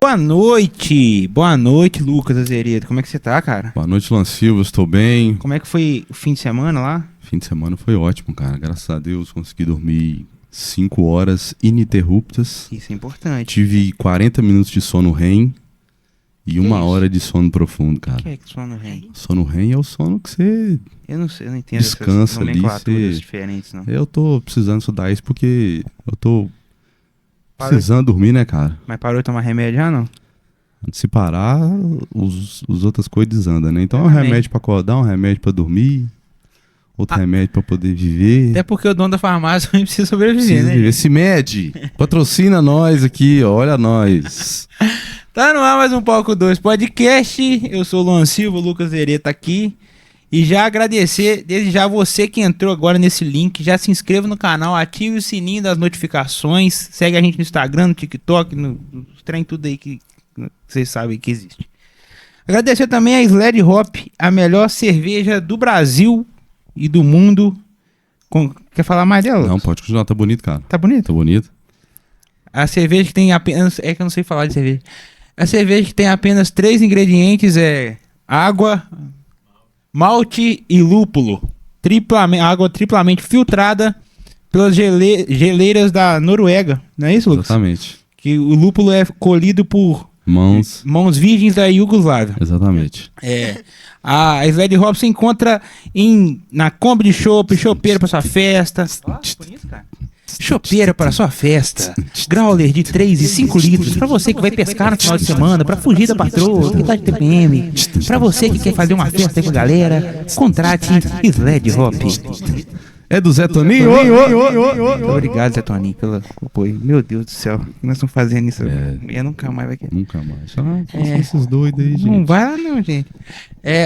Boa noite, Lucas Azeredo. Como é que você tá, cara? Boa noite, Luan Silva, estou bem. Como é que foi o fim de semana lá? Fim de semana foi ótimo, cara. Graças a Deus consegui dormir 5 horas ininterruptas. Isso é importante. Tive 40 minutos de sono REM e uma hora de sono profundo, cara. O que é que sono REM? Sono REM é o sono que você Eu não sei, eu não entendo descansa essas ali. nomenclaturas diferentes, não. Eu tô precisando estudar isso porque eu tô precisando dormir, né, cara? Mas parou de tomar remédio já, não? Se parar, os outras coisas desandam, né? Então é um Exatamente. remédio pra acordar, um remédio pra dormir, outro remédio pra poder viver. Até porque o dono da farmácia também precisa sobreviver, Precisa né? viver. Se mede, patrocina nós aqui, ó, olha nós. Tá no ar mais um Palco 2 Podcast. Eu sou o Luan Silva, o Lucas Azeredo tá aqui. E já agradecer, desde já, você que entrou agora nesse link, já se inscreva no canal, ative o sininho das notificações, segue a gente no Instagram, no TikTok, no trem tudo aí que vocês sabem que existe. Agradecer também a Sled Hop, a melhor cerveja do Brasil e do mundo. Quer falar mais dela? Não, pode continuar, tá bonito, cara. Tá bonito? Tá bonito. A cerveja que tem apenas... É que eu não sei falar de cerveja. A cerveja que tem apenas 3 ingredientes é água, malte e lúpulo. Água triplamente filtrada pelas geleiras da Noruega. Não é isso, Lucas? Exatamente. Que o lúpulo é colhido por mãos virgens da Iugoslávia. Exatamente. A Sled Hop se encontra na Kombi de chopp, chopeira para sua festa. Bonito, cara. Chopeira para sua festa. Growler de 3 e 5 litros para você que vai pescar no final de semana, para fugir da patroa, que tá de TPM. Para você que quer fazer uma festa aí com a galera, contrate Sled Hop. É do Zé Toninho? Muito obrigado, Zé Toninho, pelo apoio. Meu Deus do céu, nós estamos fazendo isso. Eu nunca mais vai querer. Nunca mais. Esses doidos aí, gente. Não vai lá não, gente.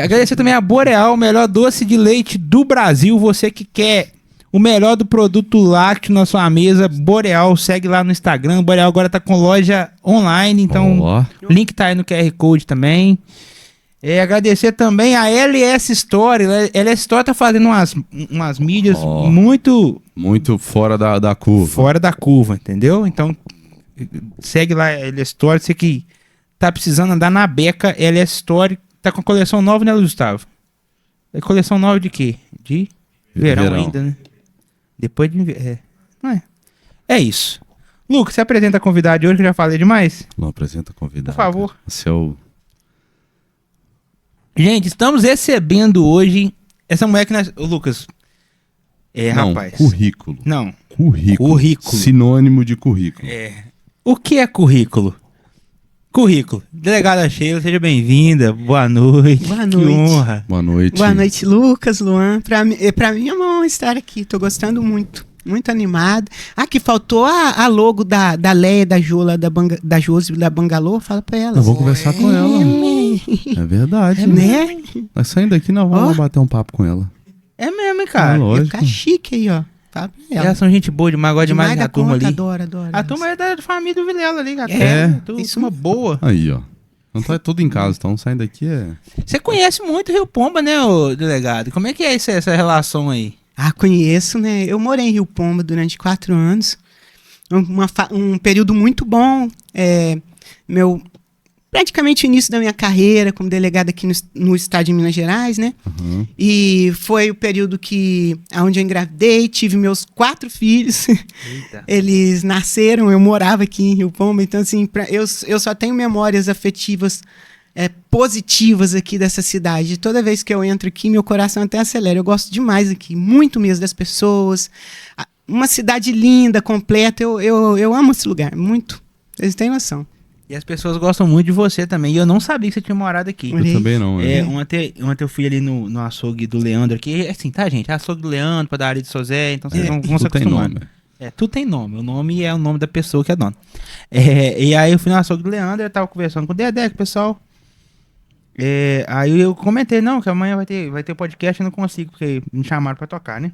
Agradecer também a Boreal, o melhor doce de leite do Brasil. Você que quer o melhor do produto lácteo na sua mesa, Boreal, segue lá no Instagram. Boreal agora tá com loja online, então o link tá aí no QR Code também. Agradecer também a LS Store. A LS Store tá fazendo umas mídias muito fora da curva. Fora da curva, entendeu? Então, segue lá a LS Store. Você que tá precisando andar na beca, LS Store tá com a coleção nova, né, Gustavo? É coleção nova de quê? De verão ainda, né? Depois de inverno. É isso. Lucas, você apresenta a convidada de hoje, que eu já falei demais? Não apresenta a convidada. Por favor. Gente, estamos recebendo hoje essa mulher que nós... Ô, Lucas. Rapaz. Currículo. Não. Currículo. Sinônimo de currículo. O que é currículo? Currículo. Delegada Sheila, seja bem-vinda. Boa noite. Boa Que noite. honra. Boa noite. Boa noite, Lucas, Luan. Pra mim é uma honra estar aqui. Tô gostando muito. Muito animado. Que faltou a logo da Leia, da Jola, da Josi, da Bangalô. Fala pra ela. Eu vou conversar com ela. É verdade. Né? Nós saindo daqui, nós vamos lá bater um papo com ela. É mesmo, hein, cara? Lógico. Ficar chique aí, ó. Fala pra ela. Elas são gente boa demais, gosta demais da turma ali. Adoro. A turma é da família do Vilela ali, cara. Isso. Uma boa. Aí, ó. Então tá tudo em casa, então saindo daqui Você conhece muito Rio Pomba, né, ô delegado? Como é que é essa relação aí? Conheço, né? Eu morei em Rio Pomba durante 4 anos. Um período muito bom. Praticamente o início da minha carreira como delegada aqui no estado de Minas Gerais, né? Uhum. E foi o período onde eu engravidei, tive meus 4 filhos. Eita. Eles nasceram, eu morava aqui em Rio Pomba, então assim, eu só tenho memórias afetivas positivas aqui dessa cidade. Toda vez que eu entro aqui, meu coração até acelera. Eu gosto demais aqui, muito mesmo das pessoas. Uma cidade linda, completa. Eu amo esse lugar, muito. Vocês têm noção. E as pessoas gostam muito de você também. E eu não sabia que você tinha morado aqui. Eu também não. Ontem eu fui ali no açougue do Leandro aqui. Assim, tá, gente? Açougue do Leandro, padaria de Sozé. Então vocês vão se acostumando. Tudo tem nome. O nome é o nome da pessoa que é dona. E aí eu fui no açougue do Leandro, eu tava conversando com o Dedé, com o pessoal. Aí eu comentei, não, que amanhã vai ter podcast, eu não consigo, porque me chamaram pra tocar, né?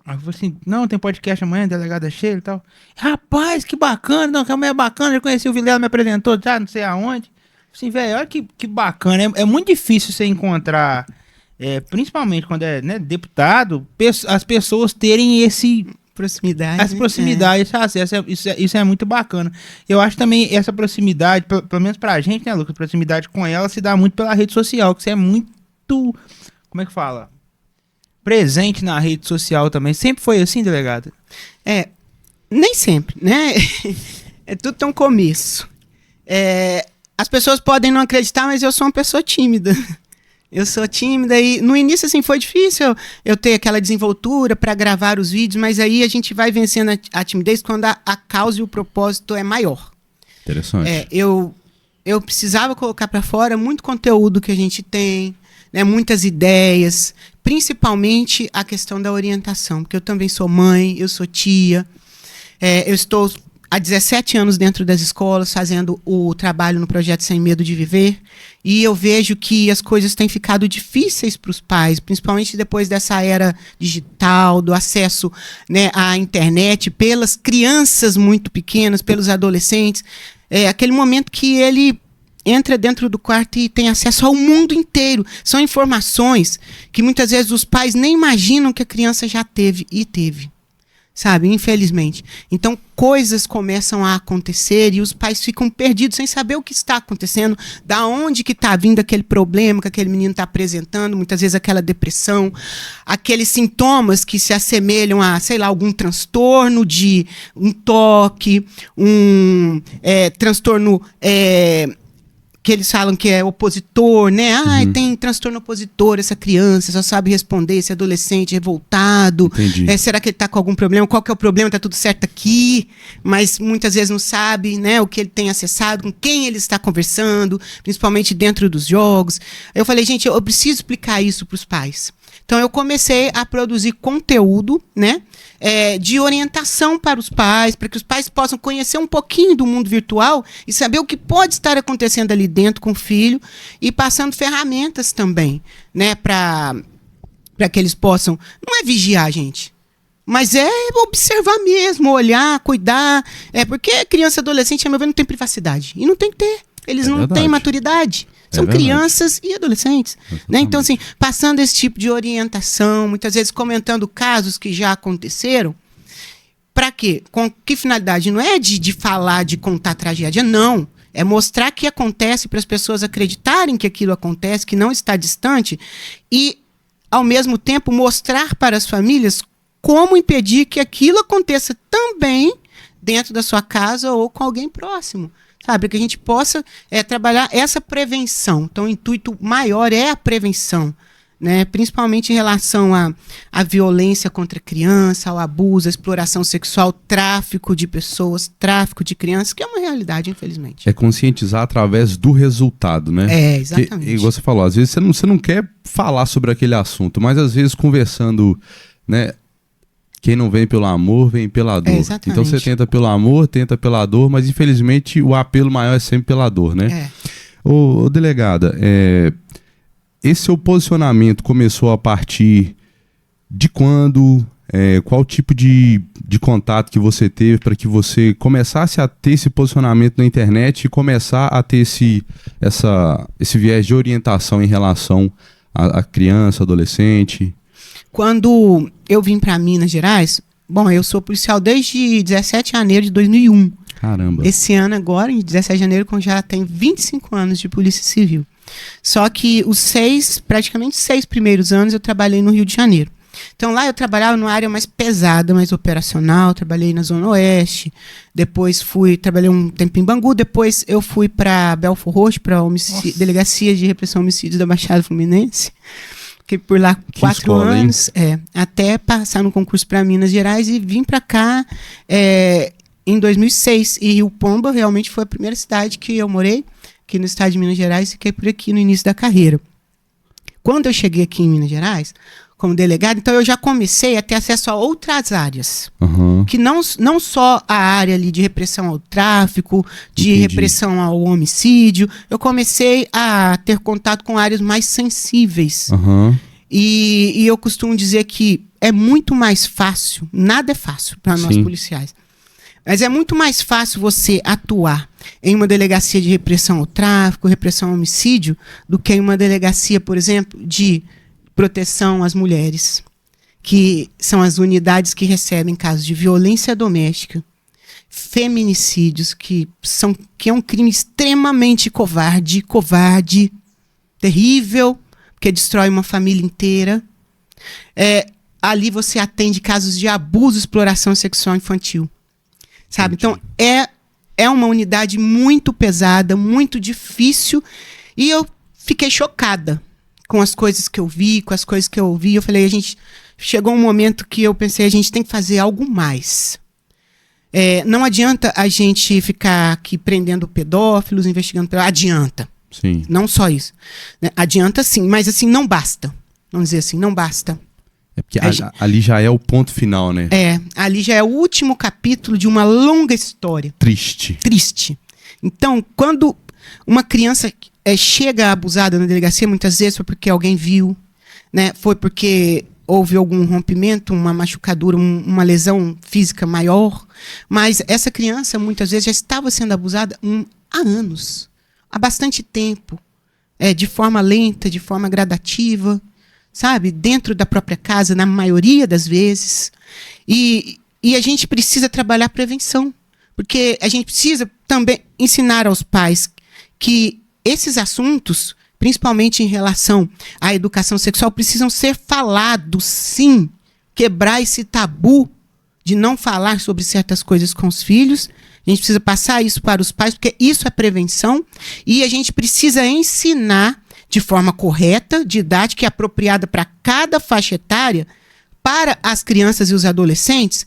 Aí eu falei assim, não, tem podcast amanhã, delegada Sheila e tal. Rapaz, que bacana, não, que amanhã é bacana, eu conheci o Vilela, me apresentou, já não sei aonde. Assim, velho, olha que bacana, é muito difícil você encontrar, principalmente quando é, né, deputado, as pessoas terem esse proximidade. Essa proximidade, esse acesso, isso é muito bacana. Eu acho também essa proximidade, pelo menos pra gente, né, Lucas? Proximidade com ela se dá muito pela rede social, que você é muito, como é que fala? Presente na rede social também. Sempre foi assim, delegado? Nem sempre, né? É tudo tão começo. As pessoas podem não acreditar, mas eu sou uma pessoa tímida. Eu sou tímida e no início assim foi difícil eu ter aquela desenvoltura para gravar os vídeos, mas aí a gente vai vencendo a timidez quando a causa e o propósito é maior. Interessante. Eu precisava colocar para fora muito conteúdo que a gente tem, né, muitas ideias, principalmente a questão da orientação, porque eu também sou mãe, eu sou tia, eu estou há 17 anos dentro das escolas, fazendo o trabalho no projeto Sem Medo de Viver, e eu vejo que as coisas têm ficado difíceis para os pais, principalmente depois dessa era digital, do acesso, né, à internet, pelas crianças muito pequenas, pelos adolescentes, aquele momento que ele entra dentro do quarto e tem acesso ao mundo inteiro. São informações que muitas vezes os pais nem imaginam que a criança já teve e teve. Sabe, infelizmente. Então, coisas começam a acontecer e os pais ficam perdidos sem saber o que está acontecendo, da onde que está vindo aquele problema que aquele menino está apresentando, muitas vezes aquela depressão, aqueles sintomas que se assemelham a, sei lá, algum transtorno de um toque, transtorno que eles falam que é opositor, né? Tem transtorno opositor, essa criança só sabe responder, esse adolescente revoltado. Será que ele está com algum problema? Qual que é o problema? Está tudo certo aqui, mas muitas vezes não sabe, né, o que ele tem acessado, com quem ele está conversando, principalmente dentro dos jogos. Eu falei, gente, eu preciso explicar isso para os pais. Então, eu comecei a produzir conteúdo, né, de orientação para os pais, para que os pais possam conhecer um pouquinho do mundo virtual e saber o que pode estar acontecendo ali dentro com o filho e passando ferramentas também, né, para que eles possam... Não é vigiar, gente, mas é observar mesmo, olhar, cuidar. Porque criança e adolescente, a meu ver, não tem privacidade. E não tem que ter. Eles não têm maturidade. São crianças e adolescentes. Né? Então, assim, passando esse tipo de orientação, muitas vezes comentando casos que já aconteceram. Para quê? Com que finalidade? Não é de falar, de contar tragédia, não. É mostrar que acontece para as pessoas acreditarem que aquilo acontece, que não está distante. E, ao mesmo tempo, mostrar para as famílias como impedir que aquilo aconteça também dentro da sua casa ou com alguém próximo. Sabe, que a gente possa trabalhar essa prevenção. Então, o intuito maior é a prevenção, né? Principalmente em relação à violência contra a criança, ao abuso, à exploração sexual, tráfico de pessoas, tráfico de crianças, que é uma realidade, infelizmente. É conscientizar através do resultado, né? Exatamente. Igual você falou, às vezes você não quer falar sobre aquele assunto, mas às vezes conversando, né? Quem não vem pelo amor, vem pela dor. Então você tenta pelo amor, tenta pela dor, mas infelizmente o apelo maior é sempre pela dor, né? Ô, delegada, esse seu posicionamento começou a partir de quando? Qual tipo de contato que você teve para que você começasse a ter esse posicionamento na internet e começar a ter esse viés de orientação em relação à criança, adolescente? Quando eu vim para Minas Gerais, bom, eu sou policial desde 17 de janeiro de 2001. Caramba. Esse ano agora, em 17 de janeiro, quando já tem 25 anos de Polícia Civil. Só que praticamente 6 primeiros anos eu trabalhei no Rio de Janeiro. Então lá eu trabalhava numa área mais pesada, mais operacional, trabalhei na Zona Oeste, depois trabalhei um tempo em Bangu, depois eu fui para Belfort Roxo, para Delegacia de Repressão a Homicídios da Baixada Fluminense. Fiquei por lá 4 anos, até passar no concurso para Minas Gerais e vim para cá em 2006. E Rio Pomba realmente foi a primeira cidade que eu morei, aqui no estado de Minas Gerais, e fiquei por aqui no início da carreira. Quando eu cheguei aqui em Minas Gerais, como delegado, então eu já comecei a ter acesso a outras áreas, que não só a área ali de repressão ao tráfico, de repressão ao homicídio, eu comecei a ter contato com áreas mais sensíveis. E eu costumo dizer que é muito mais fácil, nada é fácil para nós policiais, mas é muito mais fácil você atuar em uma delegacia de repressão ao tráfico, repressão ao homicídio, do que em uma delegacia, por exemplo, de proteção às mulheres, que são as unidades que recebem casos de violência doméstica, feminicídios, que é um crime extremamente covarde, terrível, porque destrói uma família inteira. Ali você atende casos de abuso, exploração sexual infantil. Sabe? Então, é uma unidade muito pesada, muito difícil, e eu fiquei chocada com as coisas que eu vi, com as coisas que eu ouvi. Eu falei, chegou um momento que eu pensei, a gente tem que fazer algo mais. Não adianta a gente ficar aqui prendendo pedófilos, investigando pedófilos. Adianta. Sim. Não só isso. Né? Adianta sim, mas assim, não basta. Vamos dizer assim, não basta. Porque ali já é o ponto final, né? Ali já é o último capítulo de uma longa história. Triste. Então, quando uma criança chega abusada na delegacia, muitas vezes foi porque alguém viu, né? Foi porque houve algum rompimento, uma machucadura, uma lesão física maior. Mas essa criança, muitas vezes, já estava sendo abusada há anos, há bastante tempo, de forma lenta, de forma gradativa, sabe? Dentro da própria casa, na maioria das vezes. E a gente precisa trabalhar a prevenção, porque a gente precisa também ensinar aos pais que esses assuntos, principalmente em relação à educação sexual, precisam ser falados, sim. Quebrar esse tabu de não falar sobre certas coisas com os filhos. A gente precisa passar isso para os pais, porque isso é prevenção. E a gente precisa ensinar de forma correta, didática e apropriada para cada faixa etária, para as crianças e os adolescentes,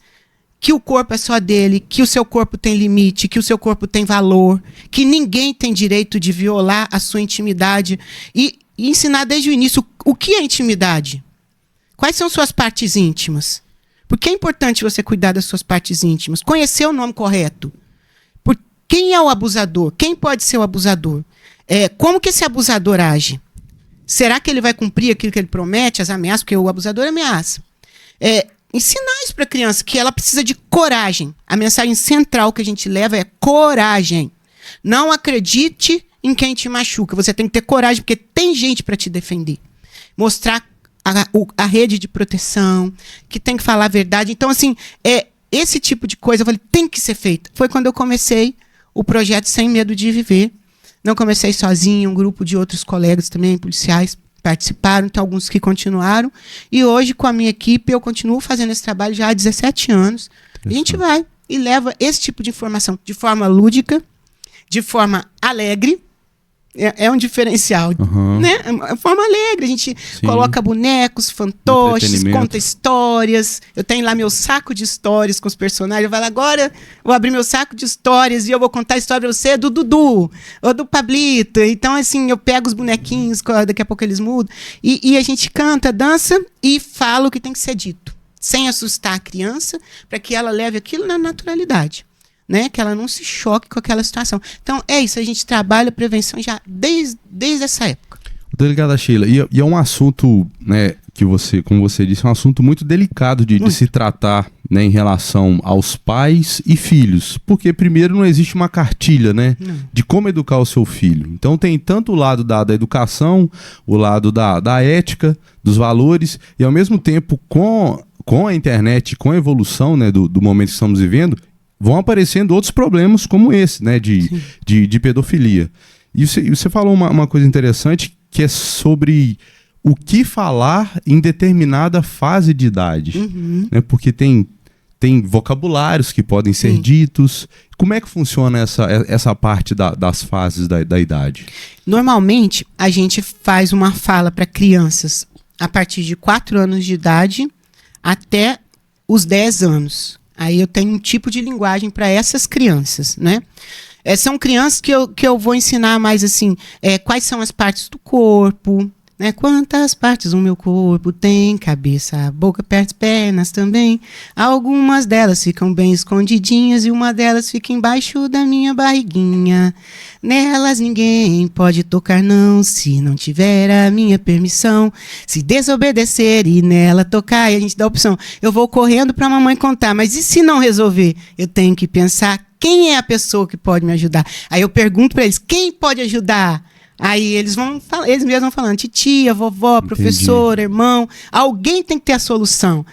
que o corpo é só dele, que o seu corpo tem limite, que o seu corpo tem valor, que ninguém tem direito de violar a sua intimidade. E ensinar desde o início o que é intimidade. Quais são suas partes íntimas? Por que é importante você cuidar das suas partes íntimas? Conhecer o nome correto. Quem é o abusador? Quem pode ser o abusador? Como que esse abusador age? Será que ele vai cumprir aquilo que ele promete, as ameaças? Porque o abusador ameaça. Ensinar isso para a criança, que ela precisa de coragem. A mensagem central que a gente leva é coragem. Não acredite em quem te machuca. Você tem que ter coragem, porque tem gente para te defender. Mostrar a rede de proteção, que tem que falar a verdade. Então, assim, esse tipo de coisa, eu falei, tem que ser feita. Foi quando eu comecei o projeto Sem Medo de Viver. Não comecei sozinho, um grupo de outros colegas também, policiais, participaram, então alguns que continuaram. E hoje, com a minha equipe, eu continuo fazendo esse trabalho já há 17 anos. A gente vai e leva esse tipo de informação de forma lúdica, de forma alegre. É um diferencial, né? É forma alegre. A gente coloca bonecos, fantoches, conta histórias. Eu tenho lá meu saco de histórias com os personagens. Eu falo, agora vou abrir meu saco de histórias e eu vou contar a história pra você do Dudu ou do Pablito. Então, assim, eu pego os bonequinhos, daqui a pouco eles mudam. E a gente canta, dança e fala o que tem que ser dito, sem assustar a criança, para que ela leve aquilo na naturalidade. Né, que ela não se choque com aquela situação. Então, é isso, a gente trabalha a prevenção já desde essa época. Delegada Sheila, e é um assunto, né, que você, como você disse, é um assunto muito delicado de se tratar, né, em relação aos pais e filhos. Porque, primeiro, não existe uma cartilha, né, de como educar o seu filho. Então, tem tanto o lado da educação, o lado da ética, dos valores, e, ao mesmo tempo, com a internet, com a evolução, né, do momento que estamos vivendo, vão aparecendo outros problemas como esse, né, de pedofilia. E você falou uma coisa interessante, que é sobre o que falar em determinada fase de idade. Né, porque tem vocabulários que podem ser ditos. Como é que funciona essa parte das fases da idade? Normalmente, a gente faz uma fala para crianças a partir de 4 anos de idade até os 10 anos. Aí eu tenho um tipo de linguagem para essas crianças, né? São crianças que eu vou ensinar mais assim, quais são as partes do corpo, né? Quantas partes o meu corpo tem, cabeça, boca, pernas também. Algumas delas ficam bem escondidinhas e uma delas fica embaixo da minha barriguinha. Nelas ninguém pode tocar não, se não tiver a minha permissão. Se desobedecer e nela tocar, e a gente dá a opção. Eu vou correndo para a mamãe contar, mas e se não resolver? Eu tenho que pensar quem é a pessoa que pode me ajudar. Aí eu pergunto para eles, quem pode ajudar? Aí eles mesmos vão falando, titia, vovó, professora, irmão, alguém tem que ter a solução.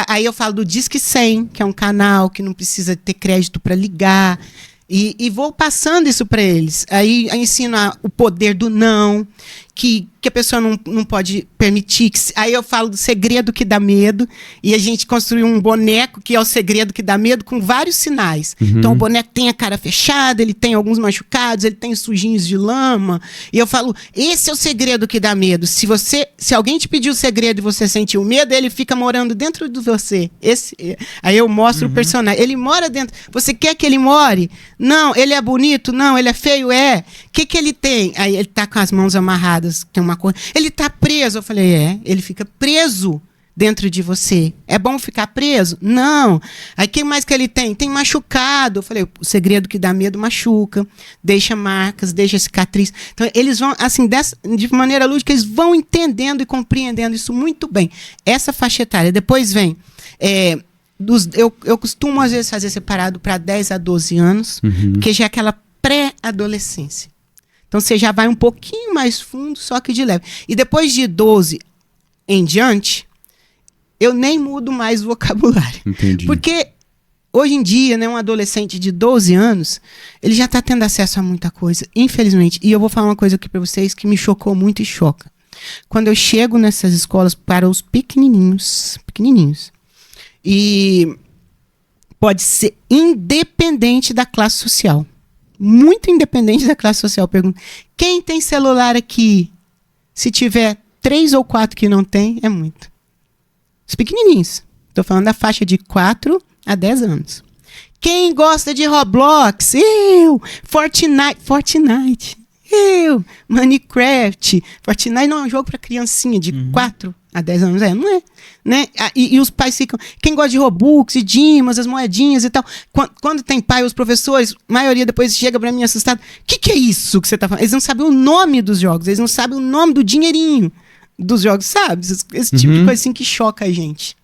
Aí eu falo do Disque 100, que é um canal que não precisa ter crédito para ligar, e vou passando isso para eles. Aí eu ensino o poder do não, que a pessoa não pode permitir. Aí eu falo do segredo que dá medo, e a gente construiu um boneco que é o segredo que dá medo, com vários sinais. Então o boneco tem a cara fechada, ele tem alguns machucados, ele tem sujinhos de lama, e eu falo, esse é o segredo que dá medo. Se alguém te pedir o segredo e você sentiu medo, ele fica morando dentro de você. Aí eu mostro o personagem, ele mora dentro. Você quer que ele more? Não. Ele é bonito? Não. Ele é feio? É. O que ele tem? Aí ele tá com as mãos amarradas, tem uma coisa. Ele tá preso. Eu falei, ele fica preso dentro de você. É bom ficar preso? Não. Aí o que mais que ele tem? Tem machucado. Eu falei, o segredo que dá medo machuca, deixa marcas, deixa cicatriz. Então eles vão, assim, de maneira lúdica, eles vão entendendo e compreendendo isso muito bem. Essa faixa etária. Depois vem... eu costumo, às vezes, fazer separado para 10 a 12 anos, porque já é aquela pré-adolescência. Então, você já vai um pouquinho mais fundo, só que de leve. E depois de 12 em diante, eu nem mudo mais o vocabulário. Entendi. Porque, hoje em dia, né, um adolescente de 12 anos, ele já está tendo acesso a muita coisa, infelizmente. E eu vou falar uma coisa aqui para vocês que me chocou muito e choca. Quando eu chego nessas escolas para os pequenininhos, e pode ser independente da classe social. Muito independente da classe social. Pergunta, quem tem celular aqui? Se tiver 3 ou 4 que não tem, é muito. Os pequenininhos. Estou falando da faixa de 4 a 10 anos. Quem gosta de Roblox? Eu! Fortnite. Eu! Minecraft. Fortnite não é um jogo para criancinha de 4 a 10 anos. Não é. Né? E os pais ficam... Quem gosta de Robux e Dimas, as moedinhas e tal. Quando tem pai, os professores, a maioria depois chega pra mim assustado. O que é isso que você tá falando? Eles não sabem o nome dos jogos. Eles não sabem o nome do dinheirinho dos jogos, sabe? Esse tipo de coisa assim que choca a gente.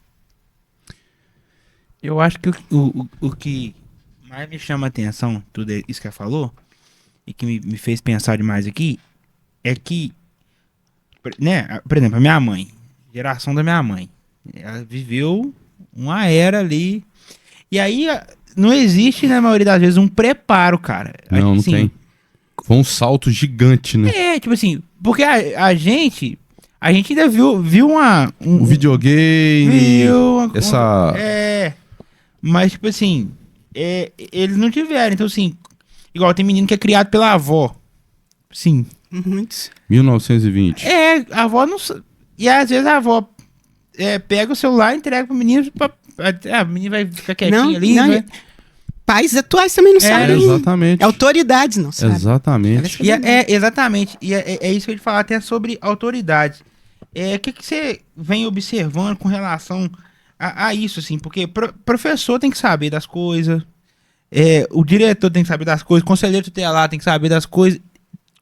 Eu acho que o que mais me chama a atenção, tudo isso que ela falou, e que me fez pensar demais aqui, é que, né, por exemplo, a minha mãe, geração da minha mãe, ela viveu uma era ali, e aí não existe, na maioria das vezes, um preparo, cara. Não, assim, não tem. Foi um salto gigante, né? Tipo assim, porque a gente ainda viu um videogame, mas tipo assim, eles não tiveram, então assim, igual tem menino que é criado pela avó, sim. Muitos. 1920. A avó não... E às vezes a avó pega o celular e entrega pro menino, o menino vai ficar quietinho ali. Não, pais atuais também não sabem. Exatamente. Autoridades não sabem. Exatamente. Exatamente. E é isso que eu ia falar até sobre autoridades. O que você vem observando com relação a isso, assim? Porque professor tem que saber das coisas, o diretor tem que saber das coisas, o conselheiro tutelar tem que saber das coisas.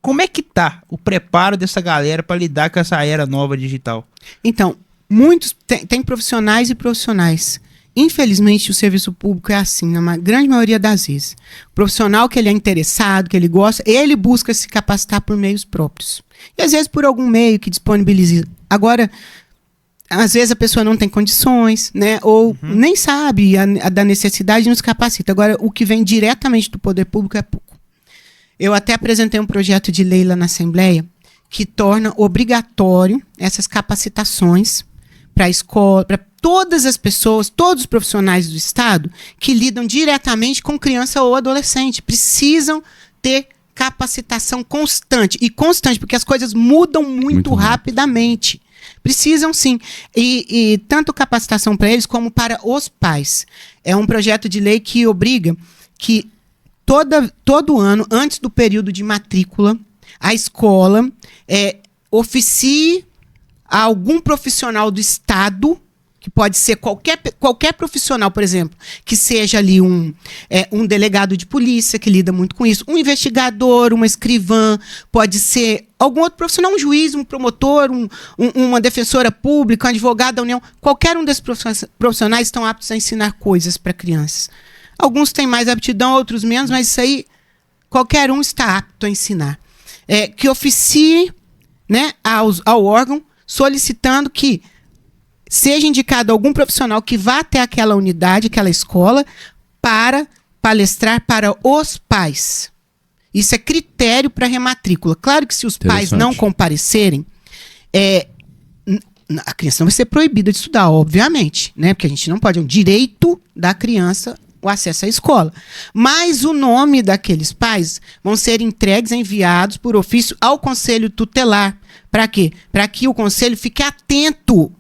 Como é que tá o preparo dessa galera para lidar com essa era nova digital? Então, muitos tem profissionais e profissionais. Infelizmente, o serviço público é assim, na grande maioria das vezes. O profissional que ele é interessado, que ele gosta, ele busca se capacitar por meios próprios. E às vezes por algum meio que disponibiliza. Agora, às vezes a pessoa não tem condições, né? Ou nem sabe da necessidade e não se capacita. Agora, o que vem diretamente do poder público é pouco. Eu até apresentei um projeto de lei lá na Assembleia que torna obrigatório essas capacitações para a escola, para todas as pessoas, todos os profissionais do Estado que lidam diretamente com criança ou adolescente. Precisam ter capacitação constante. E constante, porque as coisas mudam muito rapidamente. Precisam sim. E tanto capacitação para eles como para os pais. É um projeto de lei que obriga que todo ano, antes do período de matrícula, a escola oficie a algum profissional do Estado, que pode ser qualquer profissional, por exemplo, que seja ali um delegado de polícia, que lida muito com isso, um investigador, uma escrivã, pode ser algum outro profissional, um juiz, um promotor, uma defensora pública, um advogado da União. Qualquer um desses profissionais estão aptos a ensinar coisas para crianças. Alguns têm mais aptidão, outros menos, mas isso aí qualquer um está apto a ensinar. que oficie, né, ao órgão, solicitando que seja indicado algum profissional que vá até aquela unidade, aquela escola, para palestrar para os pais. Isso é critério para rematrícula. Claro que se os pais não comparecerem, a criança não vai ser proibida de estudar, obviamente, né? Porque a gente não pode, é um direito da criança o acesso à escola. Mas o nome daqueles pais vão ser entregues, enviados por ofício ao conselho tutelar. Para quê? Para que o conselho fique atento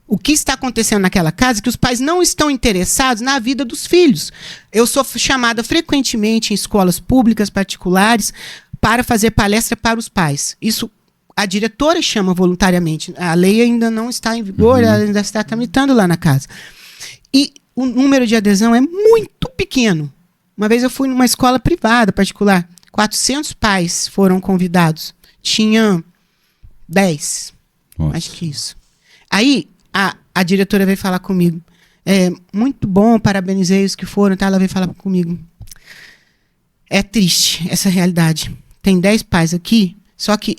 o que está acontecendo naquela casa, que os pais não estão interessados na vida dos filhos. Eu sou chamada frequentemente em escolas públicas, particulares, para fazer palestra para os pais. Isso a diretora chama voluntariamente. A lei ainda não está em vigor, ela ainda está tramitando lá na casa. E o número de adesão é muito pequeno. Uma vez eu fui numa escola privada, particular, 400 pais foram convidados. Tinha 10. Nossa. Acho que isso. Aí, a diretora veio falar comigo. Muito bom, parabenizei os que foram. Tá? Ela veio falar comigo. É triste essa realidade. Tem 10 pais aqui, só que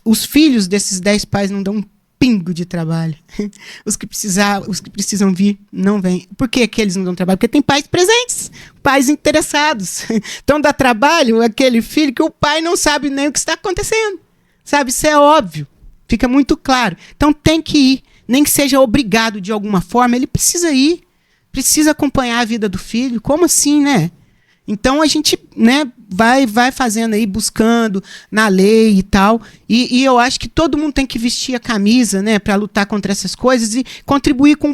os filhos desses 10 pais não dão um pingo de trabalho. Os que precisam vir, não vêm. Por que eles não dão trabalho? Porque tem pais presentes, pais interessados. Então dá trabalho aquele filho que o pai não sabe nem o que está acontecendo. Sabe? Isso é óbvio. Fica muito claro. Então tem que ir. Nem que seja obrigado de alguma forma, ele precisa ir. Precisa acompanhar a vida do filho. Como assim, né? Então a gente, né, vai fazendo aí, buscando na lei e tal. E eu acho que todo mundo tem que vestir a camisa, né, para lutar contra essas coisas e contribuir com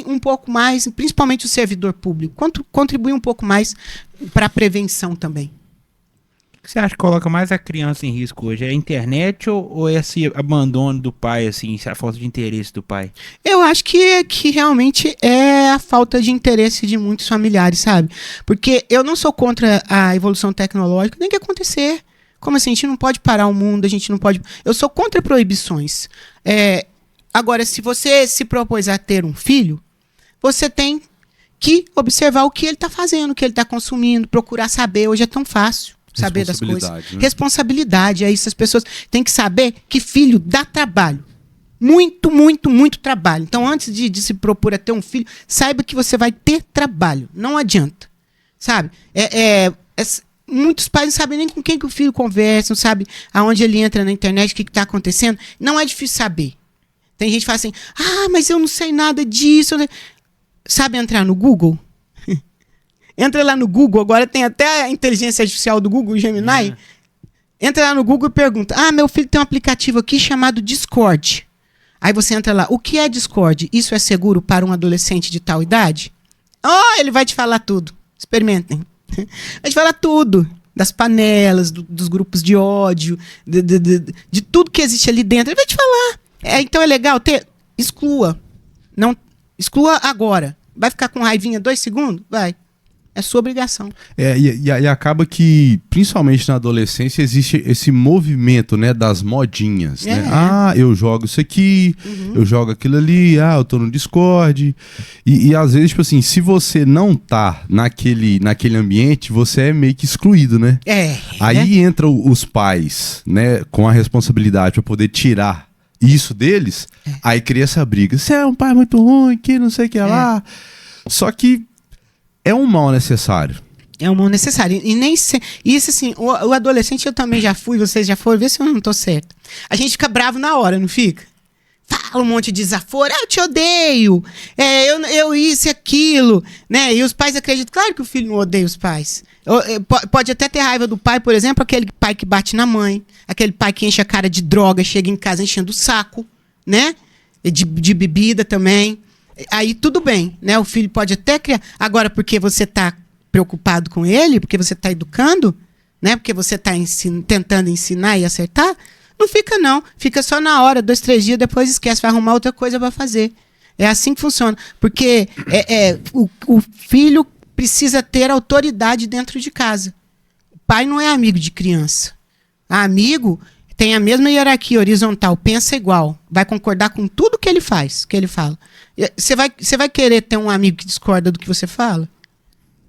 um pouco mais, principalmente o servidor público. Contribuir um pouco mais para a prevenção também. O que você acha que coloca mais a criança em risco hoje? É a internet ou esse abandono do pai, assim, a falta de interesse do pai? Eu acho que realmente é a falta de interesse de muitos familiares, sabe? Porque eu não sou contra a evolução tecnológica, nem que acontecer. Como assim? A gente não pode parar o mundo, a gente não pode... Eu sou contra proibições. Agora, se você se propôs a ter um filho, você tem que observar o que ele está fazendo, o que ele está consumindo, procurar saber. Hoje é tão fácil. Saber das coisas. Né? Responsabilidade, é isso. As pessoas têm que saber que filho dá trabalho. Muito, muito, muito trabalho. Então, antes de se propor a ter um filho, saiba que você vai ter trabalho. Não adianta. Sabe? Muitos pais não sabem nem com quem que o filho conversa, não sabe aonde ele entra na internet, o que está acontecendo. Não é difícil saber. Tem gente que fala assim, mas eu não sei nada disso. Sabe entrar no Google? Entra lá no Google, agora tem até a inteligência artificial do Google, o Gemini. Entra lá no Google e pergunta, meu filho tem um aplicativo aqui chamado Discord. Aí você entra lá, o que é Discord? Isso é seguro para um adolescente de tal idade? Ele vai te falar tudo. Experimentem. Vai te falar tudo. Das panelas, dos grupos de ódio, de tudo que existe ali dentro. Ele vai te falar. Então é legal ter? Exclua. Não, exclua agora. Vai ficar com raivinha 2 segundos? Vai. É sua obrigação. E acaba que, principalmente na adolescência, existe esse movimento, né, das modinhas. Né? Eu jogo isso aqui, eu jogo aquilo ali, eu tô no Discord. E às vezes, tipo assim, se você não tá naquele ambiente, você é meio que excluído, né? Aí entram os pais, né, com a responsabilidade para poder tirar isso deles, aí cria essa briga. Você é um pai muito ruim, que não sei o que lá. Só que é um mal necessário. É um mal necessário. E nem isso assim, o adolescente eu também já fui, vocês já foram, vê se eu não tô certo. A gente fica bravo na hora, não fica? Fala um monte de desaforo, eu te odeio, eu isso e aquilo, né? E os pais acreditam, claro que o filho não odeia os pais. Pode até ter raiva do pai, por exemplo, aquele pai que bate na mãe, aquele pai que enche a cara de droga, chega em casa enchendo o saco, né? De bebida também. Aí tudo bem, né? O filho pode até criar. Agora, porque você está preocupado com ele, porque você está educando, né? Porque você está tentando ensinar e acertar, não fica não. Fica só na hora, 2, 3 dias, depois esquece, vai arrumar outra coisa para fazer. É assim que funciona. Porque o filho precisa ter autoridade dentro de casa. O pai não é amigo de criança. Amigo tem a mesma hierarquia horizontal, pensa igual, vai concordar com tudo que ele faz, que ele fala. Você vai querer ter um amigo que discorda do que você fala?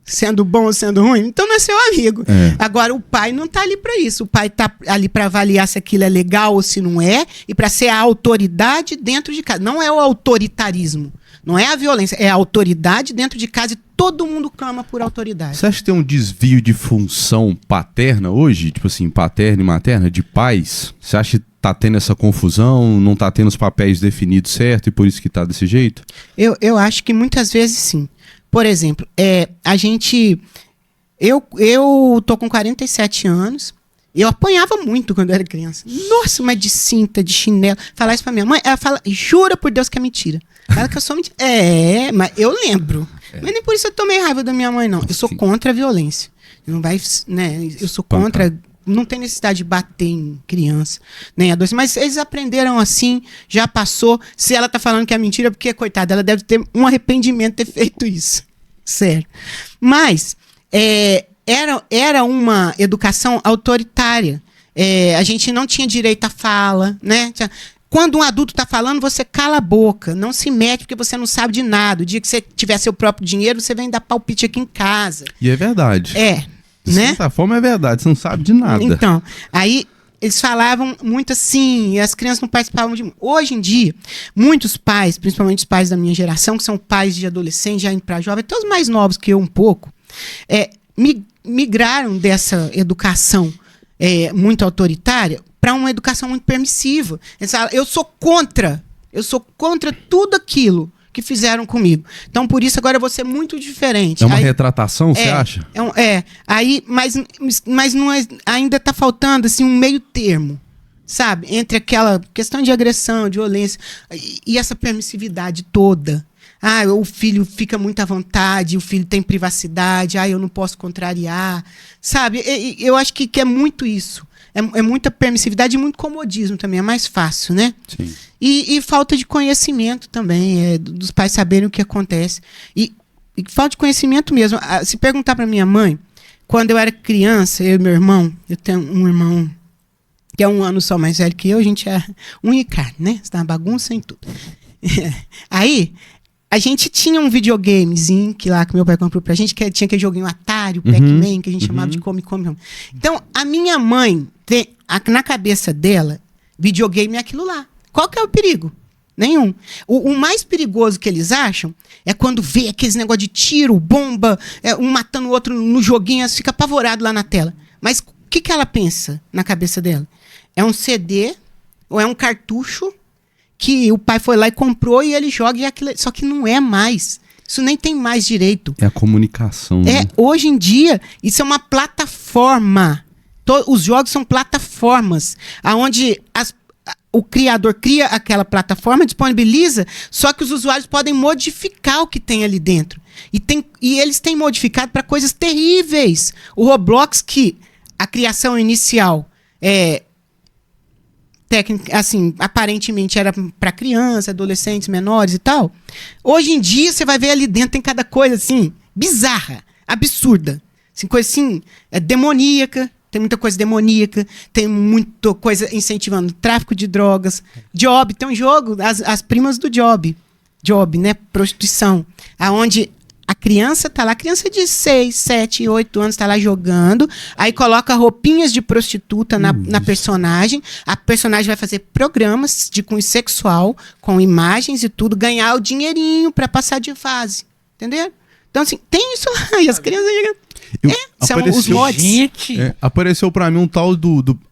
sendo bom ou sendo ruim, então não é seu amigo. Agora, o pai não tá ali para isso. O pai tá ali para avaliar se aquilo é legal ou se não é, e para ser a autoridade dentro de casa. Não é o autoritarismo, não é a violência, é a autoridade dentro de casa, e todo mundo clama por autoridade. Você acha que tem um desvio de função paterna hoje? Tipo assim, paterna e materna, de pais? Você acha que tá tendo essa confusão, não tá tendo os papéis definidos certo e por isso que tá desse jeito? Eu acho que muitas vezes sim. Por exemplo, eu tô com 47 anos, eu apanhava muito quando eu era criança. Nossa, mas de cinta, de chinelo. Falar isso pra minha mãe, ela fala, jura por Deus que é mentira. Fala que eu sou mentira. Mas eu lembro. Mas nem por isso eu tomei raiva da minha mãe, não. Eu sou contra a violência. Não vai, né? Eu sou contra. Não tem necessidade de bater em criança, nem adolescente. Mas eles aprenderam assim, já passou. Se ela tá falando que é mentira, porque, coitada, ela deve ter um arrependimento de ter feito isso. Sério. Mas era uma educação autoritária. A gente não tinha direito à fala, né? Quando um adulto está falando, você cala a boca. Não se mete porque você não sabe de nada. O dia que você tiver seu próprio dinheiro, você vem dar palpite aqui em casa. E é verdade. De certa forma é verdade, você não sabe de nada. Então, aí eles falavam muito assim, e as crianças não participavam de... Hoje em dia, muitos pais, principalmente os pais da minha geração, que são pais de adolescentes, já indo para jovem, até os mais novos que eu um pouco, migraram dessa educação muito autoritária para uma educação muito permissiva. Eles falam, eu sou contra tudo aquilo que fizeram comigo. Então, por isso, agora eu vou ser muito diferente. É uma retratação, você acha? Mas não ainda está faltando assim, um meio termo, sabe? Entre aquela questão de agressão, de violência, e essa permissividade toda. O filho fica muito à vontade, o filho tem privacidade, eu não posso contrariar, sabe? Eu acho que é muito isso. É muita permissividade e muito comodismo também, é mais fácil, né? Sim. E falta de conhecimento também, dos pais saberem o que acontece. E falta de conhecimento mesmo. Se perguntar para minha mãe, quando eu era criança, eu e meu irmão, eu tenho um irmão que é 1 ano só mais velho que eu, a gente é unha e carne, né? Você tá uma bagunça em tudo. Aí, a gente tinha um videogamezinho que meu pai comprou pra gente, que tinha aquele joguinho Atari, o Pac-Man, que a gente chamava de Come. Então, a minha mãe, na cabeça dela, videogame é aquilo lá. Qual que é o perigo? Nenhum. O mais perigoso que eles acham é quando vê aqueles negócio de tiro, bomba, um matando o outro no joguinho, elas ficam apavoradas lá na tela. Mas o que ela pensa na cabeça dela? É um CD ou é um cartucho que o pai foi lá e comprou e ele joga e aquilo... Só que não é mais. Isso nem tem mais direito. É a comunicação. Né? Hoje em dia, isso é uma plataforma. Os jogos são plataformas, onde o criador cria aquela plataforma, disponibiliza, só que os usuários podem modificar o que tem ali dentro. E eles têm modificado para coisas terríveis. O Roblox, que a criação inicial técnica, assim, aparentemente era para crianças, adolescentes, menores e tal. Hoje em dia, você vai ver ali dentro, tem cada coisa assim, bizarra, absurda. Assim, coisa assim, demoníaca. Tem muita coisa demoníaca, tem muita coisa incentivando tráfico de drogas. Job, tem um jogo, as primas do Job. Job, né? Prostituição. Aonde a criança tá lá, criança de 6, 7, 8 anos tá lá jogando, aí coloca roupinhas de prostituta na personagem, a personagem vai fazer programas de cunho sexual, com imagens e tudo, ganhar o dinheirinho pra passar de fase. Entendeu? Então, assim, tem isso lá, e as crianças são os mods. Apareceu pra mim um tal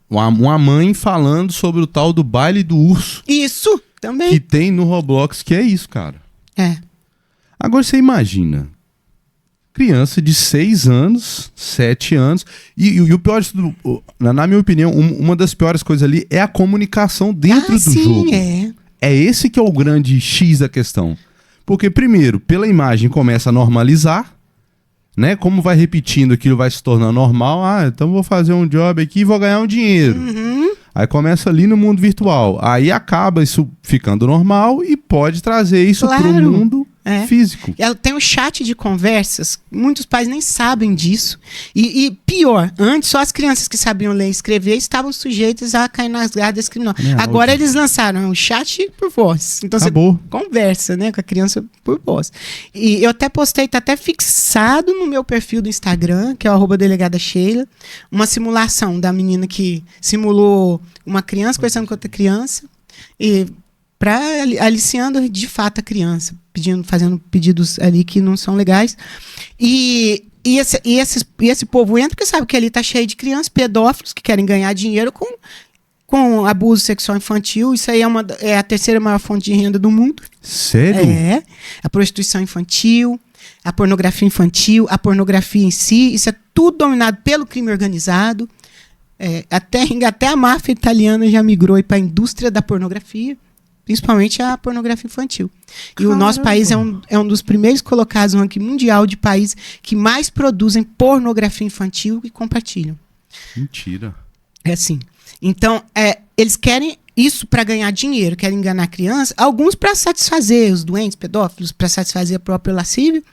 uma mãe falando sobre o tal do baile do urso. Isso, também. Que tem no Roblox, que é isso, cara. Agora você imagina, criança de 6 anos, 7 anos, e o pior de tudo, na minha opinião, uma das piores coisas ali é a comunicação dentro do jogo. É esse que é o grande X da questão. Porque, primeiro, pela imagem começa a normalizar, né? Como vai repetindo, aquilo vai se tornando normal. Então vou fazer um job aqui e vou ganhar um dinheiro. Aí começa ali no mundo virtual. Aí acaba isso ficando normal e pode trazer isso pro mundo Físico. Ela tem um chat de conversas, muitos pais nem sabem disso. E pior, antes só as crianças que sabiam ler e escrever estavam sujeitas a cair nas garras criminosas. Agora eles lançaram um chat por voz. Então Acabou. Você conversa, né, com a criança por voz. E eu até postei, tá até fixado no meu perfil do Instagram, que é o @delegada_Sheila, uma simulação da menina que simulou uma criança conversando com outra criança e aliciando de fato a criança, fazendo pedidos ali que não são legais. E esse povo entra porque sabe que ali tá cheio de crianças, pedófilos que querem ganhar dinheiro com abuso sexual infantil. Isso aí é a terceira maior fonte de renda do mundo. Sério? É. A prostituição infantil, a pornografia infantil, a pornografia em si, isso é tudo dominado pelo crime organizado. Até a máfia italiana já migrou para a indústria da pornografia, principalmente a pornografia infantil. Caramba. E o nosso país é um dos primeiros colocados no ranking mundial de países que mais produzem pornografia infantil e compartilham. Mentira. É assim. Então, eles querem isso para ganhar dinheiro, querem enganar a criança, alguns para satisfazer os doentes, pedófilos, para satisfazer a própria lascívia.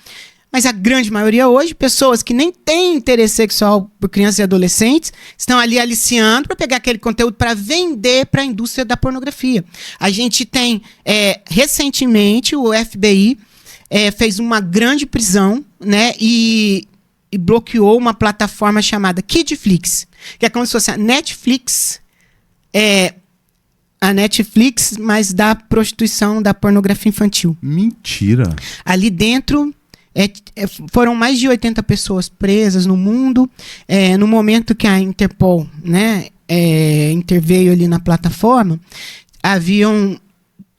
Mas a grande maioria hoje, pessoas que nem têm interesse sexual por crianças e adolescentes, estão ali aliciando para pegar aquele conteúdo para vender para a indústria da pornografia. A gente tem, recentemente, o FBI fez uma grande prisão, né, e bloqueou uma plataforma chamada Kidflix, que é como se fosse a Netflix, mas da prostituição, da pornografia infantil. Mentira! Ali dentro... foram mais de 80 pessoas presas no mundo. No momento que a Interpol, né, interveio ali na plataforma, haviam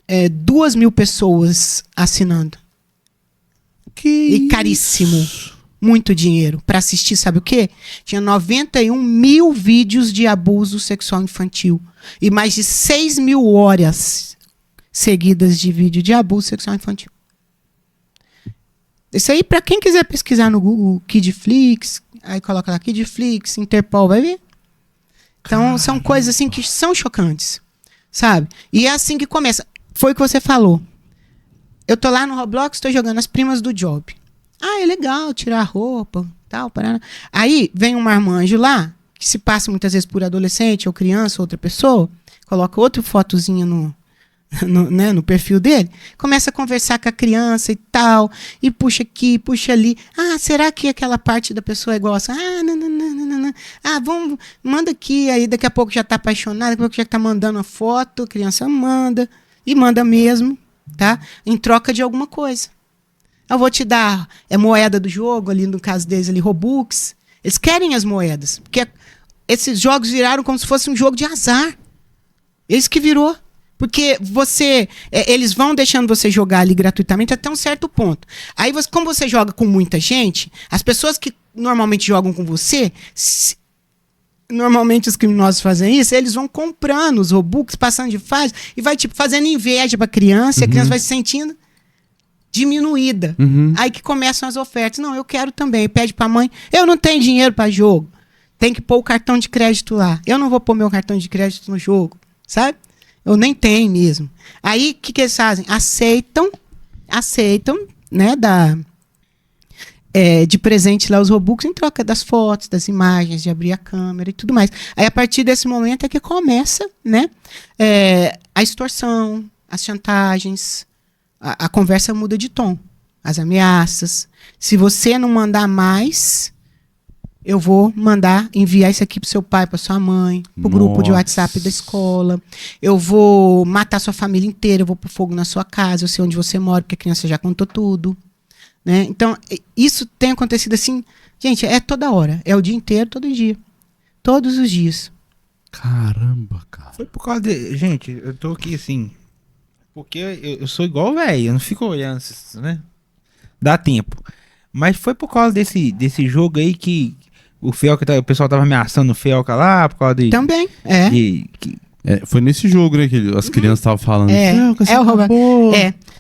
2.000 pessoas assinando. E caríssimo. Muito dinheiro. Para assistir, sabe o quê? Tinha 91.000 vídeos de abuso sexual infantil. E mais de 6.000 horas seguidas de vídeo de abuso sexual infantil. Isso aí, para quem quiser pesquisar no Google, Kidflix, aí coloca lá Kidflix, Interpol, vai ver. Então, são coisas assim que são chocantes, sabe? E é assim que começa. Foi o que você falou. Eu tô lá no Roblox, tô jogando as primas do Job. É legal tirar a roupa, tal, parada. Aí, vem um marmanjo lá, que se passa muitas vezes por adolescente, ou criança, ou outra pessoa, coloca outra fotozinha no perfil dele, começa a conversar com a criança e tal, e puxa aqui, puxa ali. Será que aquela parte da pessoa é igual assim? Não. Vamos, manda aqui, aí daqui a pouco já tá apaixonado, daqui a pouco já tá mandando a foto, a criança manda, e manda mesmo, tá? Em troca de alguma coisa. Eu vou te dar moeda do jogo, ali no caso deles ali, Robux. Eles querem as moedas, porque esses jogos viraram como se fosse um jogo de azar. Eles que virou. Porque eles vão deixando você jogar ali gratuitamente até um certo ponto. Aí, como você joga com muita gente, as pessoas que normalmente jogam com você, normalmente os criminosos fazem isso, eles vão comprando os Robux, passando de fase, e vai fazendo inveja pra criança, e a criança vai se sentindo diminuída. Aí que começam as ofertas. Não, eu quero também. Pede pra mãe, eu não tenho dinheiro pra jogo. Tem que pôr o cartão de crédito lá. Eu não vou pôr meu cartão de crédito no jogo, sabe? Eu nem tenho mesmo. Aí, o que eles fazem? Aceitam, né, de presente lá os Robux em troca das fotos, das imagens, de abrir a câmera e tudo mais. Aí, a partir desse momento é que começa, né, a extorsão, as chantagens, a conversa muda de tom, as ameaças. Se você não mandar mais, eu vou enviar isso aqui pro seu pai, pra sua mãe, pro grupo de WhatsApp da escola. Eu vou matar sua família inteira, eu vou pôr fogo na sua casa, eu sei onde você mora, porque a criança já contou tudo. Né? Então, isso tem acontecido assim, gente, toda hora. É o dia inteiro, todo dia. Todos os dias. Caramba, cara. Foi por causa de... Gente, eu tô aqui assim... Porque eu sou igual velho, eu não fico olhando, né? Dá tempo. Mas foi por causa desse jogo aí que o pessoal tava ameaçando o Felca lá, por causa de... Também, foi nesse jogo, né, que as crianças estavam falando.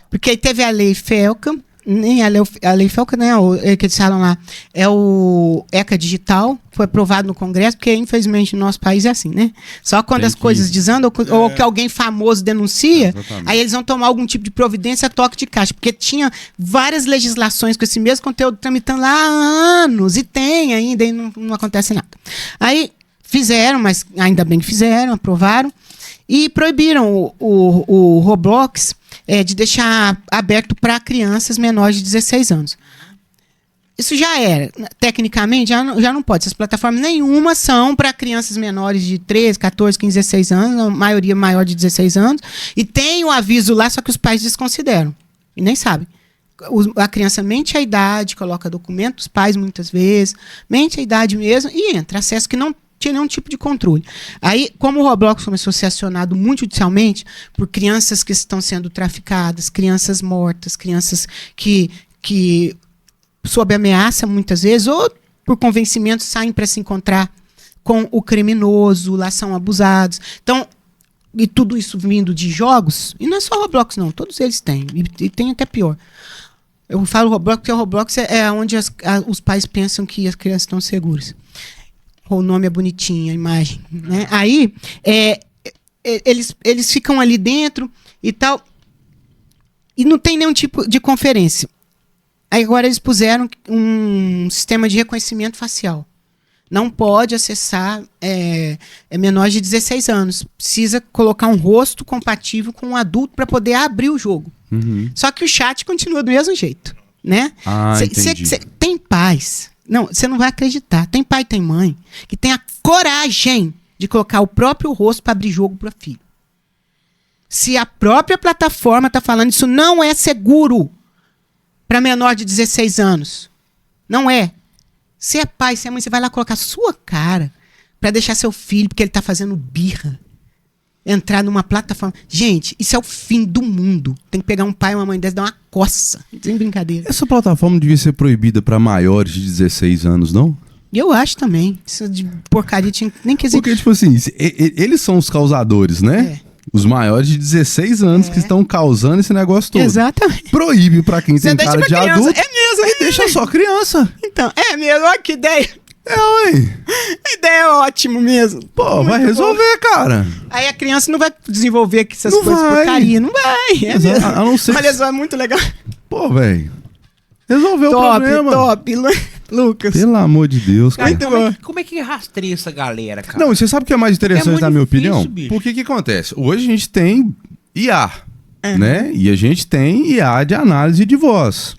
Porque aí teve a lei Felca, Nem a lei Felca, né? Que eles falam lá. É o ECA Digital, foi aprovado no Congresso, porque infelizmente no nosso país é assim, né? Só quando as coisas desandam ou que alguém famoso denuncia, aí eles vão tomar algum tipo de providência a toque de caixa. Porque tinha várias legislações com esse mesmo conteúdo tramitando lá há anos, e tem ainda, e não acontece nada. Aí fizeram, mas ainda bem que fizeram, aprovaram, e proibiram o Roblox de deixar aberto para crianças menores de 16 anos. Isso já era. Tecnicamente, já não pode. Essas plataformas nenhuma são para crianças menores de 13, 14, 15, 16 anos, a maioria maior de 16 anos, e tem o aviso lá, só que os pais desconsideram, e nem sabem. A criança mente a idade, coloca documento, os pais muitas vezes, mente a idade mesmo, e entra. Acesso que não tinha nenhum tipo de controle. Aí, como o Roblox começou a ser acionado muito judicialmente por crianças que estão sendo traficadas, crianças mortas, crianças que sob ameaça muitas vezes, ou por convencimento saem para se encontrar com o criminoso, lá são abusados. Então, e tudo isso vindo de jogos, e não é só Roblox não, todos eles têm, e tem até pior. Eu falo Roblox porque o Roblox é onde os pais pensam que as crianças estão seguras. O nome é bonitinho, a imagem, né? Aí, eles ficam ali dentro e tal, e não tem nenhum tipo de conferência. Aí agora eles puseram um sistema de reconhecimento facial. Não pode acessar menores de 16 anos. Precisa colocar um rosto compatível com um adulto para poder abrir o jogo. Uhum. Só que o chat continua do mesmo jeito, né? Entendi. Tem pais... Não, você não vai acreditar. Tem pai e tem mãe que tem a coragem de colocar o próprio rosto para abrir jogo para filho. Se a própria plataforma está falando isso não é seguro para menor de 16 anos. Não é. Se é pai, se é mãe, você vai lá colocar sua cara para deixar seu filho, porque ele está fazendo birra, entrar numa plataforma. Gente, isso é o fim do mundo. Tem que pegar um pai e uma mãe dessa e dar uma coça. Sem brincadeira. Essa plataforma devia ser proibida para maiores de 16 anos, não? Eu acho também. Isso de porcaria tinha nem que existir. Porque, tipo assim, eles são os causadores, né? Os maiores de 16 anos que estão causando esse negócio todo. Exatamente. Proíbe pra quem tem cara de criança. adulto. É mesmo. E deixa só criança. Então, é mesmo. Olha que ideia. Ué. A ideia é ótimo mesmo. Pô, muito vai resolver, bom. Cara. Aí a criança não vai desenvolver aqui essas não coisas vai. porcaria. Não vai. É mesmo. A não ser Olha só, é muito legal. Pô, velho. Resolveu o problema. Top, Lucas. Pelo amor de Deus, cara. Como é que rastreia essa galera, cara? Não, você sabe o que é mais interessante na minha opinião? Bicho. Porque que acontece? Hoje a gente tem IA, né? E a gente tem IA de análise de voz.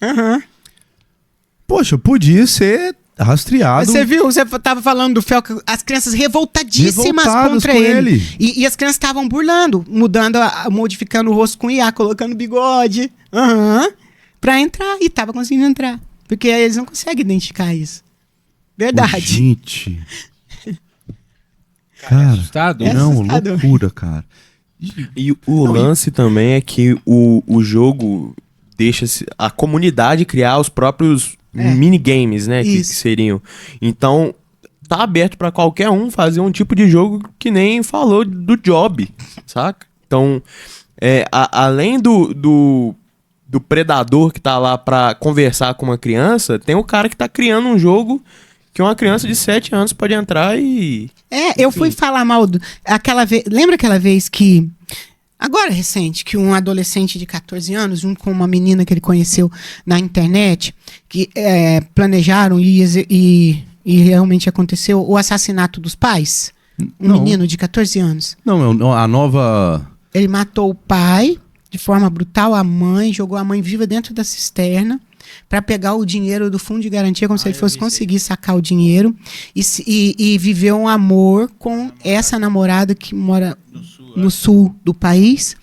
Poxa, podia ser rastreado. Você viu? Você tava falando do Felca, as crianças revoltadíssimas contra ele. E as crianças estavam burlando, modificando o rosto com IA, colocando bigode. Pra entrar. E tava conseguindo entrar. Porque eles não conseguem identificar isso. Verdade. Ô, gente. Cara, assustado? Não, loucura, cara. E o lance também é que o jogo deixa a comunidade criar os próprios minigames, né? Que seriam. Então, tá aberto pra qualquer um fazer um tipo de jogo que nem falou do Job, saca? Então, além do predador que tá lá pra conversar com uma criança, tem o cara que tá criando um jogo que uma criança de 7 anos pode entrar e... eu fui falar mal aquela vez... Lembra aquela vez que... Agora, recente, que um adolescente de 14 anos, junto com uma menina que ele conheceu na internet, que planejaram e realmente aconteceu o assassinato dos pais? Menino de 14 anos. Não, a nova... Ele matou o pai de forma brutal, a mãe, jogou a mãe viva dentro da cisterna para pegar o dinheiro do fundo de garantia, como se ele fosse conseguir sacar o dinheiro, e viver um amor com essa namorada que mora no sul do país.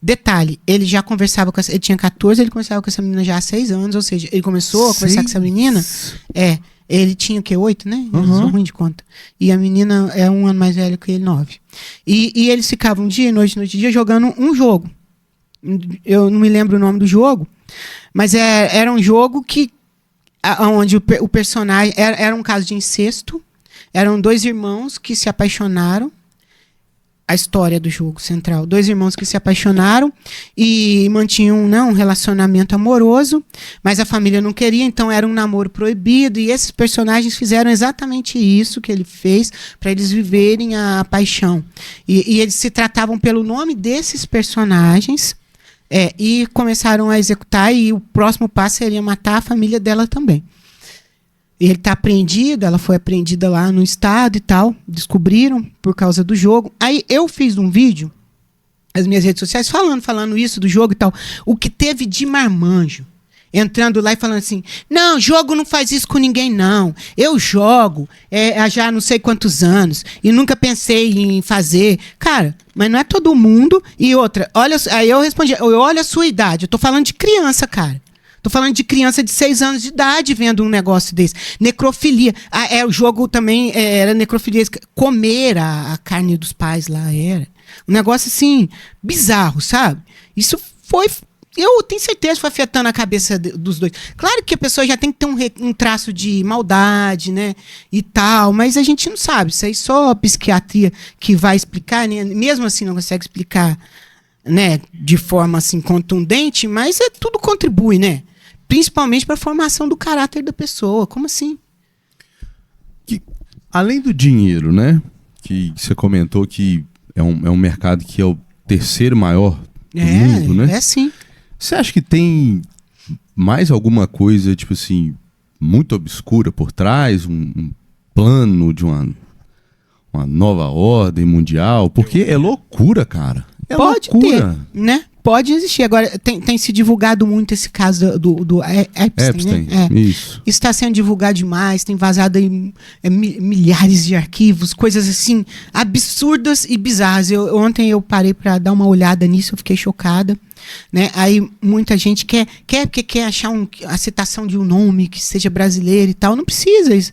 Detalhe, ele já conversava com ele tinha 14, ele conversava com essa menina já há 6 anos, ou seja, ele começou a conversar com essa menina, ele tinha o quê? 8, né? Eu sou ruim de conta. E a menina é 1 ano mais velha que ele, 9. E eles ficavam dia e noite e dia jogando um jogo. Eu não me lembro o nome do jogo, mas era um jogo onde o personagem era um caso de incesto. Eram 2 irmãos que se apaixonaram a história do jogo central. 2 irmãos que se apaixonaram e mantinham, né, um relacionamento amoroso, mas a família não queria, então era um namoro proibido, e esses personagens fizeram exatamente isso que ele fez para eles viverem a paixão. E eles se tratavam pelo nome desses personagens, e começaram a executar, e o próximo passo seria matar a família dela também. Ele está apreendido, ela foi apreendida lá no estado e tal, descobriram por causa do jogo. Aí eu fiz um vídeo nas minhas redes sociais falando isso do jogo e tal. O que teve de marmanjo entrando lá e falando assim, não, jogo não faz isso com ninguém não, eu jogo há já não sei quantos anos e nunca pensei em fazer. Cara, mas não é todo mundo. E outra, olha, aí eu respondi, olha a sua idade, eu tô falando de criança, cara. Tô falando de criança de 6 anos de idade vendo um negócio desse. Necrofilia. O jogo também era necrofilia. Comer a carne dos pais lá era. Um negócio assim, bizarro, sabe? Isso foi... Eu tenho certeza que foi afetando a cabeça dos dois. Claro que a pessoa já tem que ter um traço de maldade, né? E tal, mas a gente não sabe. Isso aí só a psiquiatria que vai explicar, né? Mesmo assim não consegue explicar, né? De forma assim contundente, mas tudo contribui, né? Principalmente para a formação do caráter da pessoa. Como assim? Além do dinheiro, né? Que você comentou que é um mercado que é o 3º maior do mundo, né? É sim. Você acha que tem mais alguma coisa, tipo assim, muito obscura por trás? Um plano de uma nova ordem mundial? Porque é loucura, cara. Pode loucura ter, né? Pode existir. Agora, tem se divulgado muito esse caso do Epstein, né? Isso. Está sendo divulgado demais, tem vazado aí, milhares de arquivos, coisas assim, absurdas e bizarras. Ontem eu parei para dar uma olhada nisso, eu fiquei chocada. Né? Aí muita gente quer achar a citação de um nome que seja brasileiro e tal. Não precisa isso.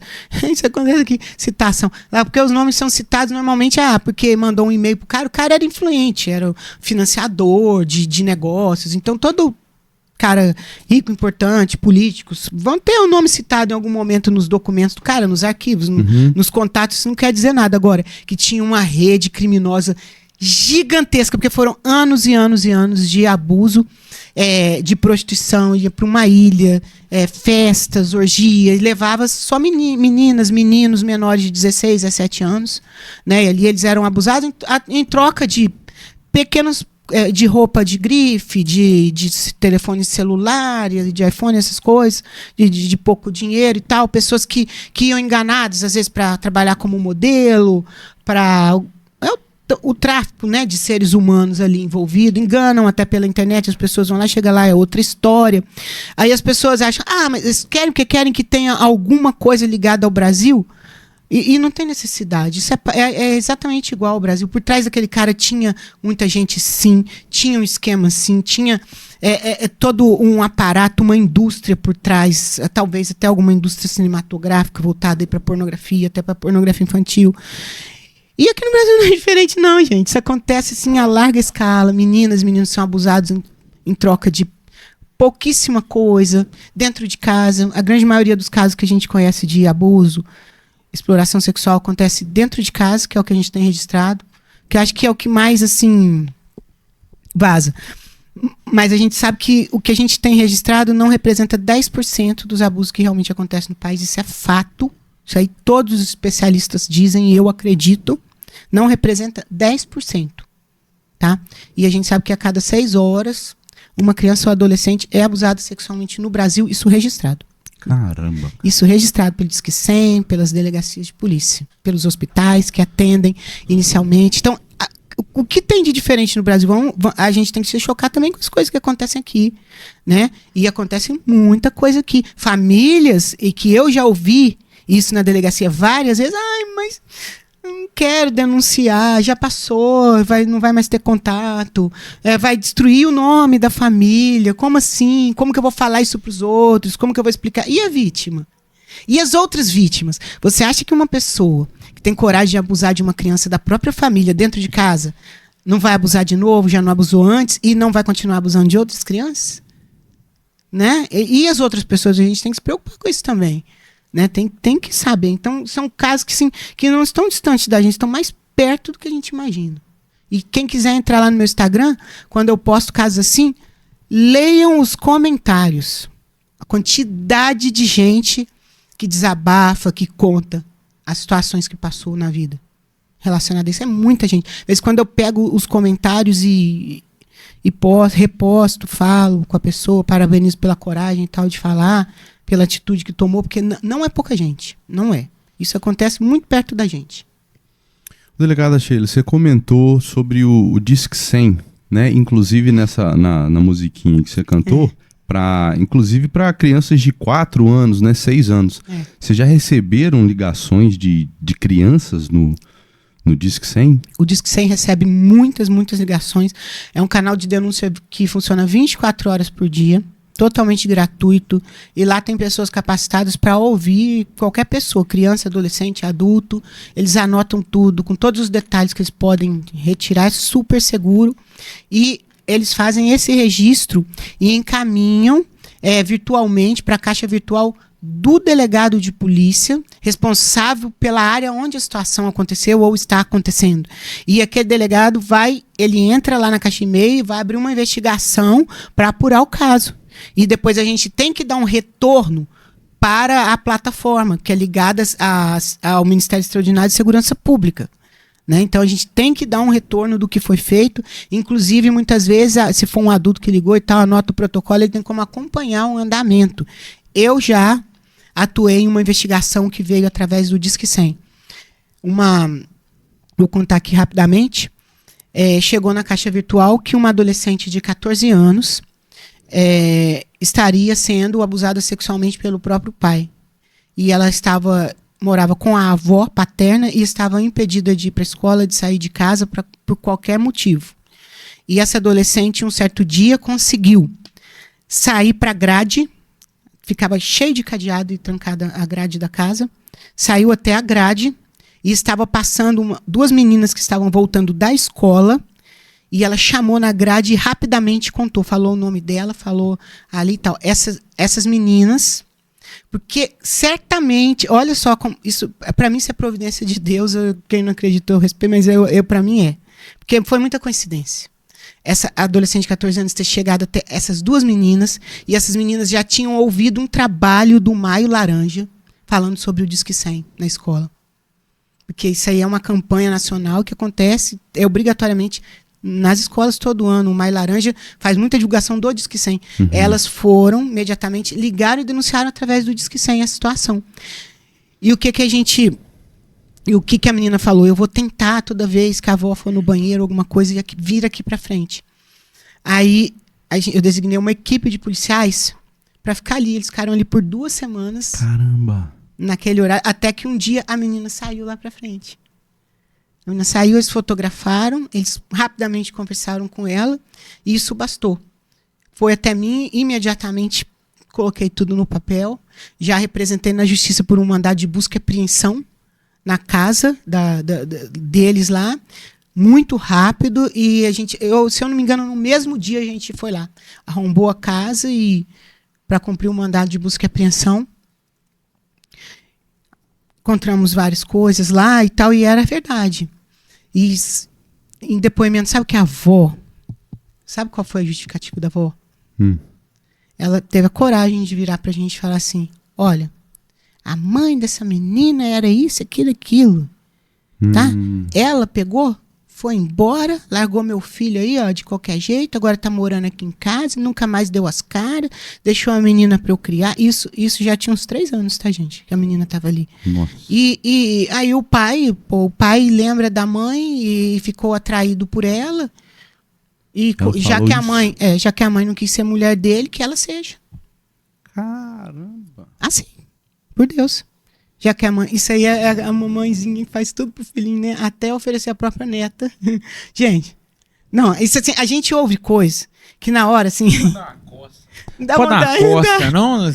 Isso acontece aqui, citação. Porque os nomes são citados normalmente porque mandou um e-mail pro cara. O cara era influente, era financiador de negócios. Então todo cara rico, importante, políticos, vão ter o nome citado em algum momento nos documentos do cara, nos arquivos, nos contatos. Isso não quer dizer nada. Agora, que tinha uma rede criminosa gigantesca, porque foram anos e anos e anos de abuso, de prostituição, ia para uma ilha, festas, orgias, levava só meninas, meninos menores de 16, 17 anos, né? E ali eles eram abusados em troca de pequenos, de roupa de grife, de telefone celular, de iPhone, essas coisas, de pouco dinheiro e tal, pessoas que iam enganadas, às vezes, para trabalhar como modelo, para... o tráfico, né, de seres humanos ali envolvido, enganam até pela internet, as pessoas vão lá, chega lá, é outra história. Aí as pessoas acham, mas eles querem que tenha alguma coisa ligada ao Brasil, e não tem necessidade. Isso é exatamente igual ao Brasil. Por trás daquele cara tinha muita gente, sim, tinha um esquema, sim, tinha todo um aparato, uma indústria por trás, talvez até alguma indústria cinematográfica voltada para pornografia, até para pornografia infantil. E aqui no Brasil não é diferente não, gente. Isso acontece assim a larga escala. Meninos são abusados em troca de pouquíssima coisa, dentro de casa. A grande maioria dos casos que a gente conhece de abuso, exploração sexual, acontece dentro de casa, que é o que a gente tem registrado, que eu acho que é o que mais, assim, vaza. Mas a gente sabe que o que a gente tem registrado não representa 10% dos abusos que realmente acontecem no país. Isso é fato. Isso aí todos os especialistas dizem, e eu acredito, não representa 10%. Tá? E a gente sabe que a cada 6 horas, uma criança ou adolescente é abusada sexualmente no Brasil, isso registrado. Caramba. Isso registrado pelo Disque 100, pelas delegacias de polícia, pelos hospitais que atendem inicialmente. Então, o que tem de diferente no Brasil? A gente tem que se chocar também com as coisas que acontecem aqui, né? E acontece muita coisa aqui. Famílias, e que eu já ouvi isso na delegacia várias vezes, mas não quero denunciar, já passou, não vai mais ter contato, vai destruir o nome da família, como assim? Como que eu vou falar isso para os outros? Como que eu vou explicar? E a vítima? E as outras vítimas? Você acha que uma pessoa que tem coragem de abusar de uma criança da própria família dentro de casa não vai abusar de novo, já não abusou antes e não vai continuar abusando de outras crianças? Né? E as outras pessoas, a gente tem que se preocupar com isso também. Né? Tem que saber. Então, são casos que não estão distantes da gente, estão mais perto do que a gente imagina. E quem quiser entrar lá no meu Instagram, quando eu posto casos assim, leiam os comentários. A quantidade de gente que desabafa, que conta as situações que passou na vida relacionada a isso. É muita gente. Às vezes, quando eu pego os comentários e reposto, falo com a pessoa, parabenizo pela coragem e tal de falar, pela atitude que tomou, porque não é pouca gente. Não é. Isso acontece muito perto da gente. Delegada Sheila, você comentou sobre o Disque 100, né? Inclusive na musiquinha que você cantou, inclusive para crianças de 4 anos, né? 6 anos. Vocês já receberam ligações de crianças no Disque 100? O Disque 100 recebe muitas ligações. É um canal de denúncia que funciona 24 horas por dia. Totalmente gratuito, e lá tem pessoas capacitadas para ouvir qualquer pessoa, criança, adolescente, adulto. Eles anotam tudo, com todos os detalhes que eles podem retirar, é super seguro, e eles fazem esse registro e encaminham virtualmente para a caixa virtual do delegado de polícia, responsável pela área onde a situação aconteceu ou está acontecendo. E aquele delegado ele entra lá na caixa e-mail e vai abrir uma investigação para apurar o caso. E depois a gente tem que dar um retorno para a plataforma, que é ligada ao Ministério Extraordinário de Segurança Pública. Né? Então a gente tem que dar um retorno do que foi feito. Inclusive, muitas vezes, se for um adulto que ligou e tal, anota o protocolo, ele tem como acompanhar um andamento. Eu já atuei em uma investigação que veio através do Disque 100. Vou contar aqui rapidamente. Chegou na caixa virtual que uma adolescente de 14 anos estaria sendo abusada sexualmente pelo próprio pai. E ela morava com a avó paterna e estava impedida de ir para a escola, de sair de casa por qualquer motivo. E essa adolescente, um certo dia, conseguiu sair para a grade, ficava cheio de cadeado e trancada a grade da casa, saiu até a grade e estava passando 2 meninas que estavam voltando da escola. E ela chamou na grade e rapidamente contou, falou o nome dela, falou ali e tal. Essas meninas, porque certamente, olha só, isso para mim isso é providência de Deus, quem não acreditou eu respeito, mas para mim é. Porque foi muita coincidência. Essa adolescente de 14 anos ter chegado até essas 2 meninas, e essas meninas já tinham ouvido um trabalho do Maio Laranja, falando sobre o Disque 100 na escola. Porque isso aí é uma campanha nacional que acontece obrigatoriamente nas escolas todo ano. O Maio Laranja faz muita divulgação do Disque 100. Uhum. Elas foram, imediatamente, ligaram e denunciaram através do Disque 100 a situação. E o que a menina falou? Eu vou tentar toda vez que a avó for no banheiro, alguma coisa, e vir aqui para frente. Aí eu designei uma equipe de policiais para ficar ali. Eles ficaram ali por 2 semanas. Caramba! Naquele horário, até que um dia a menina saiu lá para frente. A menina saiu, eles fotografaram, eles rapidamente conversaram com ela, e isso bastou. Foi até mim, imediatamente coloquei tudo no papel, já representei na justiça por um mandado de busca e apreensão na casa deles lá, muito rápido, e se eu não me engano, no mesmo dia a gente foi lá, arrombou a casa e para cumprir o mandado de busca e apreensão. Encontramos várias coisas lá e tal, e era verdade. E em depoimento, sabe o que a avó? Sabe qual foi a justificativa da avó? Ela teve a coragem de virar pra gente e falar assim: olha, a mãe dessa menina era isso, aquilo. Tá? Ela pegou, foi embora, largou meu filho aí, ó, de qualquer jeito, agora tá morando aqui em casa, nunca mais deu as caras, deixou a menina pra eu criar. Isso já tinha uns 3 anos, tá, gente? Que a menina tava ali. Nossa. E aí o pai lembra da mãe e ficou atraído por ela. E já que a mãe não quis ser mulher dele, que ela seja. Caramba. Assim, por Deus. Já que a mãe, isso aí é a mamãezinha que faz tudo pro filhinho, né? Até oferecer a própria neta. Gente, não, isso assim, a gente ouve coisa que na hora, assim... Dá vontade, não?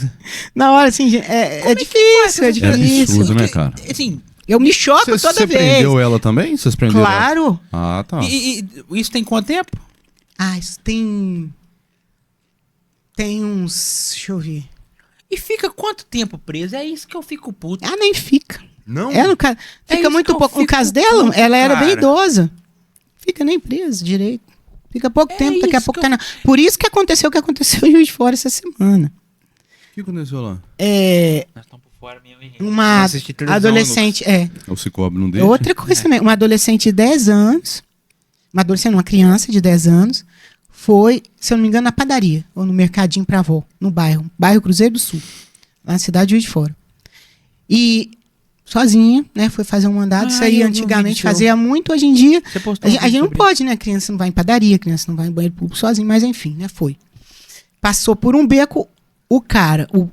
Na hora, assim, é difícil, é difícil. É absurdo, né, cara? Assim, eu me choco toda vez. Você prendeu ela também? Vocês prenderam Claro. Ela? Ah, tá. E isso tem quanto tempo? Isso tem uns... Deixa eu ver. E fica quanto tempo preso? É isso que eu fico puto. Nem fica. Não? Fica muito pouco. No caso dela, ela era bem idosa. fica nem preso direito. Fica pouco tempo, daqui a pouco tá na... Por isso que aconteceu o que aconteceu em Juiz de Fora essa semana. O que aconteceu lá? Nós estamos por fora mesmo, hein? Uma adolescente... O Cicobi não deixa? Outra coisa também. Uma adolescente de 10 anos... uma criança de 10 anos... foi, se eu não me engano, na padaria. Ou no mercadinho pra avó. No bairro Cruzeiro do Sul. Lá na cidade de Juiz de Fora. E... sozinha, né? Foi fazer um mandado. Isso aí antigamente fazia muito. Hoje em dia, a gente não pode, né? A criança não vai em padaria, a criança não vai em banheiro público sozinha, mas enfim, né? Foi. Passou por um beco, o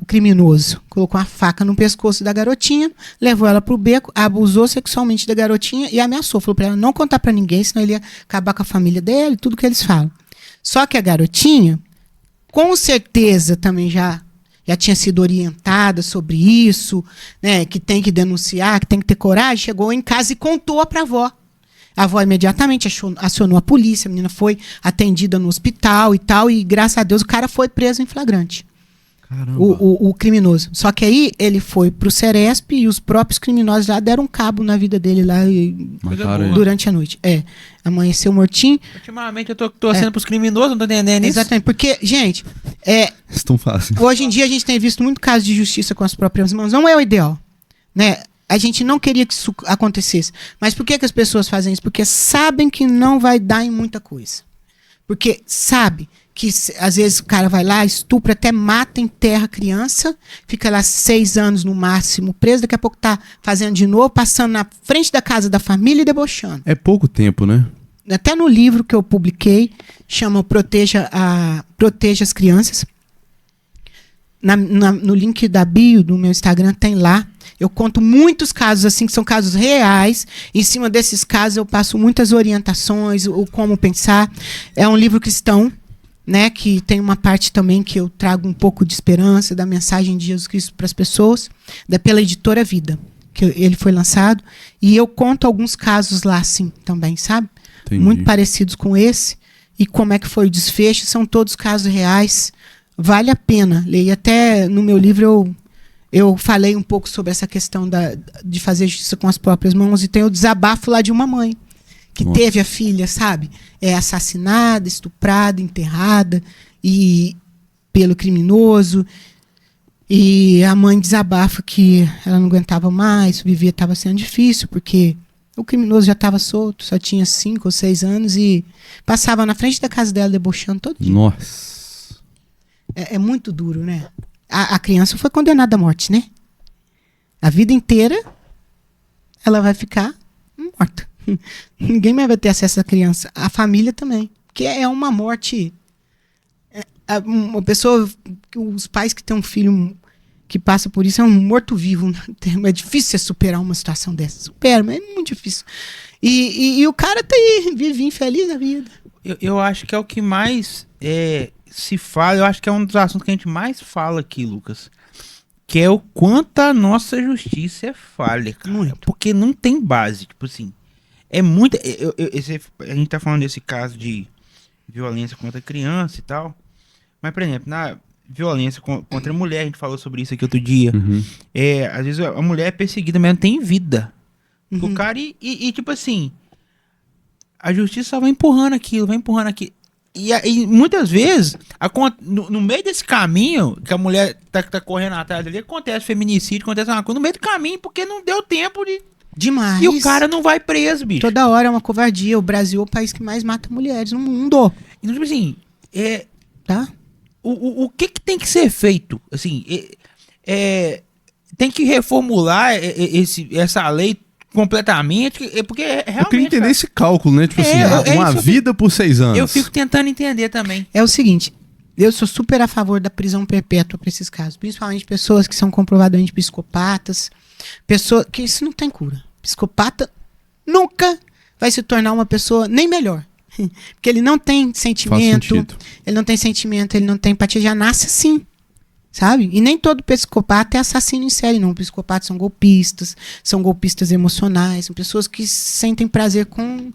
criminoso, colocou uma faca no pescoço da garotinha, levou ela pro beco, abusou sexualmente da garotinha e ameaçou. Falou pra ela não contar pra ninguém, senão ele ia acabar com a família dele, tudo que eles falam. Só que a garotinha, com certeza, também já tinha sido orientada sobre isso, né, que tem que denunciar, que tem que ter coragem, chegou em casa e contou para a avó. A avó imediatamente acionou a polícia, a menina foi atendida no hospital e tal, e graças a Deus o cara foi preso em flagrante. Caramba. O criminoso. Só que aí ele foi pro Ceresp e os próprios criminosos já deram um cabo na vida dele lá durante a noite. Amanheceu mortinho. Ultimamente eu tô torcendo pros criminosos, não tô entendendo isso. Exatamente, porque, gente, tão fácil. Hoje em dia a gente tem visto muito caso de justiça com as próprias mãos. Não é o ideal, né? A gente não queria que isso acontecesse. Mas por que as pessoas fazem isso? Porque sabem que não vai dar em muita coisa. Porque sabe que às vezes o cara vai lá, estupra, até mata, enterra a criança, fica lá 6 anos no máximo preso, daqui a pouco tá fazendo de novo, passando na frente da casa da família e debochando. É pouco tempo, né? Até no livro que eu publiquei, chama Proteja as Crianças. No link da bio do meu Instagram tem lá. Eu conto muitos casos assim, que são casos reais. Em cima desses casos eu passo muitas orientações, o como pensar. É um livro cristão, né, que tem uma parte também que eu trago um pouco de esperança da mensagem de Jesus Cristo para as pessoas, pela editora Vida, que ele foi lançado. E eu conto alguns casos lá, sim, também, sabe? Entendi. Muito parecidos com esse. E como é que foi o desfecho. São todos casos reais. Vale a pena ler. E até no meu livro eu falei um pouco sobre essa questão de fazer justiça com as próprias mãos. E tem o desabafo lá de uma mãe que teve a filha, sabe? Assassinada, estuprada, enterrada pelo criminoso. E a mãe desabafa que ela não aguentava mais, vivia estava sendo difícil, porque o criminoso já estava solto, só tinha 5 ou 6 anos e passava na frente da casa dela debochando todo dia. Nossa. É muito duro, né? A criança foi condenada à morte, né? A vida inteira ela vai ficar morta. Ninguém mais vai ter acesso à criança. A família também. Porque é uma morte. Uma pessoa. Os pais que têm um filho que passa por isso é um morto-vivo. É difícil você superar uma situação dessa. Supera, mas é muito difícil. E o cara tá aí, vive infeliz na vida. Eu acho que é o que mais se fala. Eu acho que é um dos assuntos que a gente mais fala aqui, Lucas. Que é o quanto a nossa justiça é falha, cara. Muito. Porque não tem base. Tipo assim. É muito. A gente tá falando desse caso de violência contra criança e tal. Mas, por exemplo, na violência contra a mulher, a gente falou sobre isso aqui outro dia. Uhum. Às vezes a mulher é perseguida, mas não tem vida. O cara, tipo assim, a justiça só vai empurrando aquilo, E muitas vezes, no meio desse caminho, que a mulher tá correndo atrás ali, acontece feminicídio, acontece uma coisa no meio do caminho, porque não deu tempo de. Demais. E o cara não vai preso, bicho. Toda hora é uma covardia. O Brasil é o país que mais mata mulheres no mundo. Então, tipo assim, tá? O que tem que ser feito? Assim, tem que reformular essa lei completamente, porque realmente... Eu queria entender esse cálculo, né? Tipo assim, uma vida por 6 anos. Eu fico tentando entender também. É o seguinte, eu sou super a favor da prisão perpétua para esses casos. Principalmente pessoas que são comprovadamente psicopatas. Pessoa que isso não tem cura. Psicopata nunca vai se tornar uma pessoa nem melhor. Porque ele não tem sentimento. Ele não tem sentimento, ele não tem empatia, já nasce assim. Sabe? E nem todo psicopata é assassino em série, não. Psicopatas são golpistas emocionais, são pessoas que sentem prazer com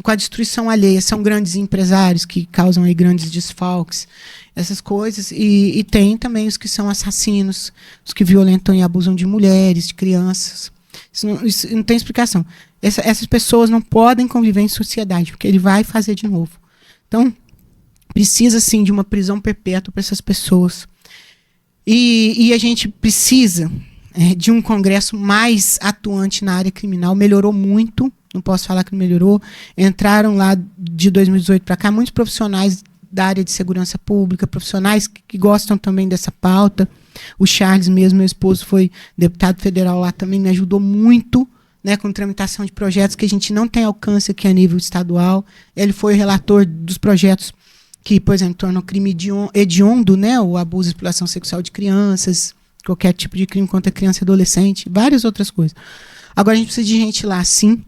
a destruição alheia, são grandes empresários que causam aí grandes desfalques, essas coisas. E tem também os que são assassinos, os que violentam e abusam de mulheres, de crianças. Isso não tem explicação. Essas pessoas não podem conviver em sociedade, porque ele vai fazer de novo. Então, precisa sim de uma prisão perpétua para essas pessoas. E a gente precisa de um Congresso mais atuante na área criminal. Melhorou muito, não posso falar que não melhorou. Entraram lá de 2018 para cá muitos profissionais da área de segurança pública, profissionais que gostam também dessa pauta. O Charles mesmo, meu esposo, foi deputado federal lá também, me ajudou muito, né, com tramitação de projetos que a gente não tem alcance aqui a nível estadual. Ele foi relator dos projetos que, por exemplo, tornam crime hediondo, né, o abuso e exploração sexual de crianças, qualquer tipo de crime contra criança e adolescente, várias outras coisas. Agora a gente precisa de gente lá, sim,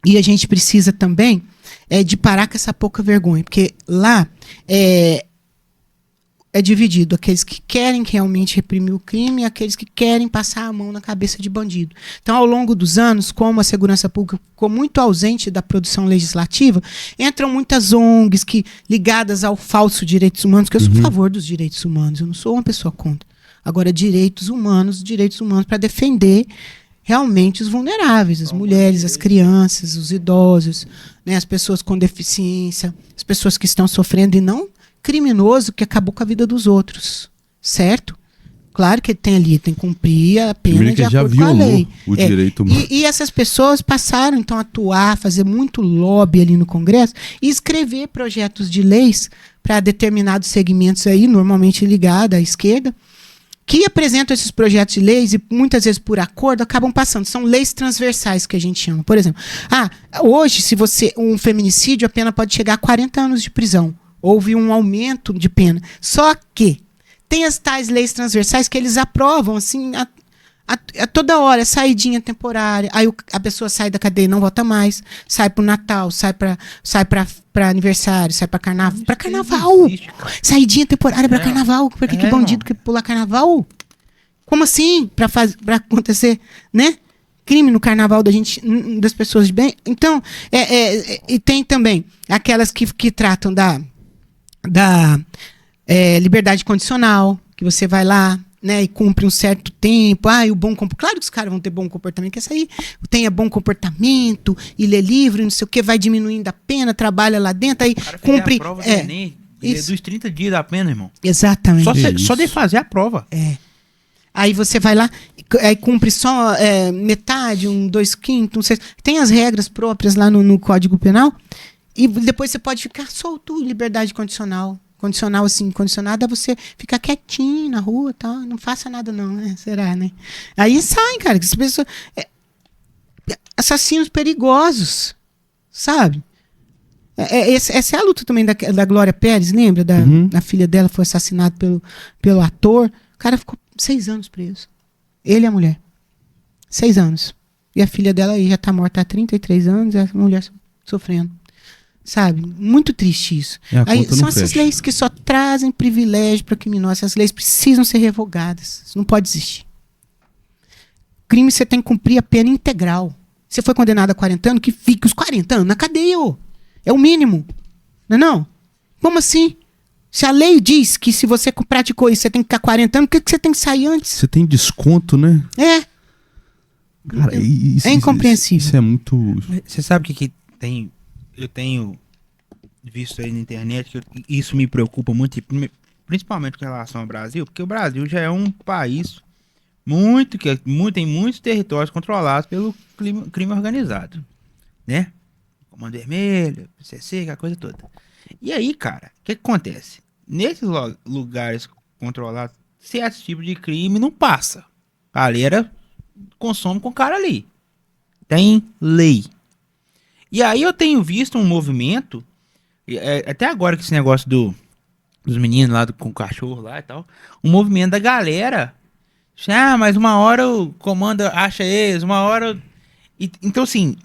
e a gente precisa também de parar com essa pouca vergonha, porque lá é dividido aqueles que querem realmente reprimir o crime e aqueles que querem passar a mão na cabeça de bandido. Então, ao longo dos anos, como a segurança pública ficou muito ausente da produção legislativa, entram muitas ONGs ligadas ao falso direitos humanos, que eu sou a favor dos direitos humanos, eu não sou uma pessoa contra. Agora, direitos humanos para defender realmente os vulneráveis, as mulheres, as crianças, os idosos, né, as pessoas com deficiência, as pessoas que estão sofrendo, e não criminoso que acabou com a vida dos outros, certo? Claro que tem que cumprir a pena de acordo com a lei. O direito humano. E essas pessoas passaram então a atuar, fazer muito lobby ali no Congresso e escrever projetos de leis para determinados segmentos aí, normalmente ligados à esquerda, que apresentam esses projetos de leis e muitas vezes por acordo acabam passando. São leis transversais que a gente chama. Por exemplo, hoje se um feminicídio, a pena pode chegar a 40 anos de prisão. Houve um aumento de pena. Só que tem as tais leis transversais que eles aprovam assim a toda hora, saidinha temporária. Aí a pessoa sai da cadeia e não volta mais, sai pro Natal, sai para aniversário, sai para carnaval. Para carnaval! Saidinha temporária para carnaval. Porque que bandido que pula carnaval? Como assim? Para acontecer, né? Crime no carnaval das pessoas de bem. Então, e tem também aquelas que tratam da liberdade condicional, que você vai lá, né, e cumpre um certo tempo, o bom comportamento. Claro que os caras vão ter bom comportamento, que essa aí tenha bom comportamento, e lê livro, não sei o que, vai diminuindo a pena, trabalha lá dentro, aí cumpre. A prova do Enem, dos 30 dias da pena, irmão. Exatamente. Só de fazer a prova. Aí você vai lá, aí cumpre só metade, 2/5, 1/6. Tem as regras próprias lá no Código Penal, e depois você pode ficar solto em liberdade condicional. Condicional, assim, condicionado é você ficar quietinho na rua e tal, não faça nada não, né? Será, né? Aí saem, cara, que as pessoas... assassinos perigosos, sabe? Essa é a luta também da Glória Pérez, lembra? Da filha dela foi assassinada pelo ator. O cara ficou 6 anos preso. Ele e a mulher. 6 anos. E a filha dela aí já tá morta há 33 anos, e a mulher sofrendo. Sabe? Muito triste isso. Aí, são essas leis que só trazem privilégio para criminosos. Essas leis precisam ser revogadas. Isso não pode existir. Crime, você tem que cumprir a pena integral. Você foi condenado a 40 anos, que fique os 40 anos na cadeia. É o mínimo. Não é não? Como assim? Se a lei diz que se você praticou isso, você tem que ficar 40 anos, por que você tem que sair antes? Você tem desconto, né? Cara, é incompreensível. Isso é muito... Você sabe o que tem... Eu tenho visto aí na internet que isso me preocupa muito, principalmente com relação ao Brasil, porque o Brasil já é um país tem muitos territórios controlados pelo crime organizado, né? Comando Vermelho, PCC, aquela coisa toda. E aí, cara, o que acontece? Nesses lugares controlados, certo tipo de crime não passa. A galera consome com o cara ali. Tem lei. E aí eu tenho visto um movimento, até agora que esse negócio dos meninos lá com o cachorro lá e tal, um movimento da galera, mas uma hora o comando acha eles, uma hora... Então assim,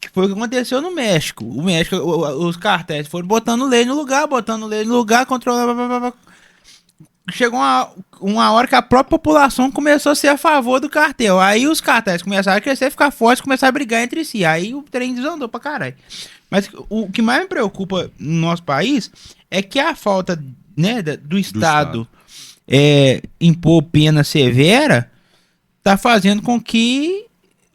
que foi o que aconteceu no México. O México, os cartéis foram botando lei no lugar, controlando... Chegou uma hora que a própria população começou a ser a favor do cartel. Aí os cartéis começaram a crescer, ficar fortes, começaram a brigar entre si. Aí o trem desandou pra caralho. Mas o que mais me preocupa no nosso país é que a falta, né, do Estado impor pena severa tá fazendo com que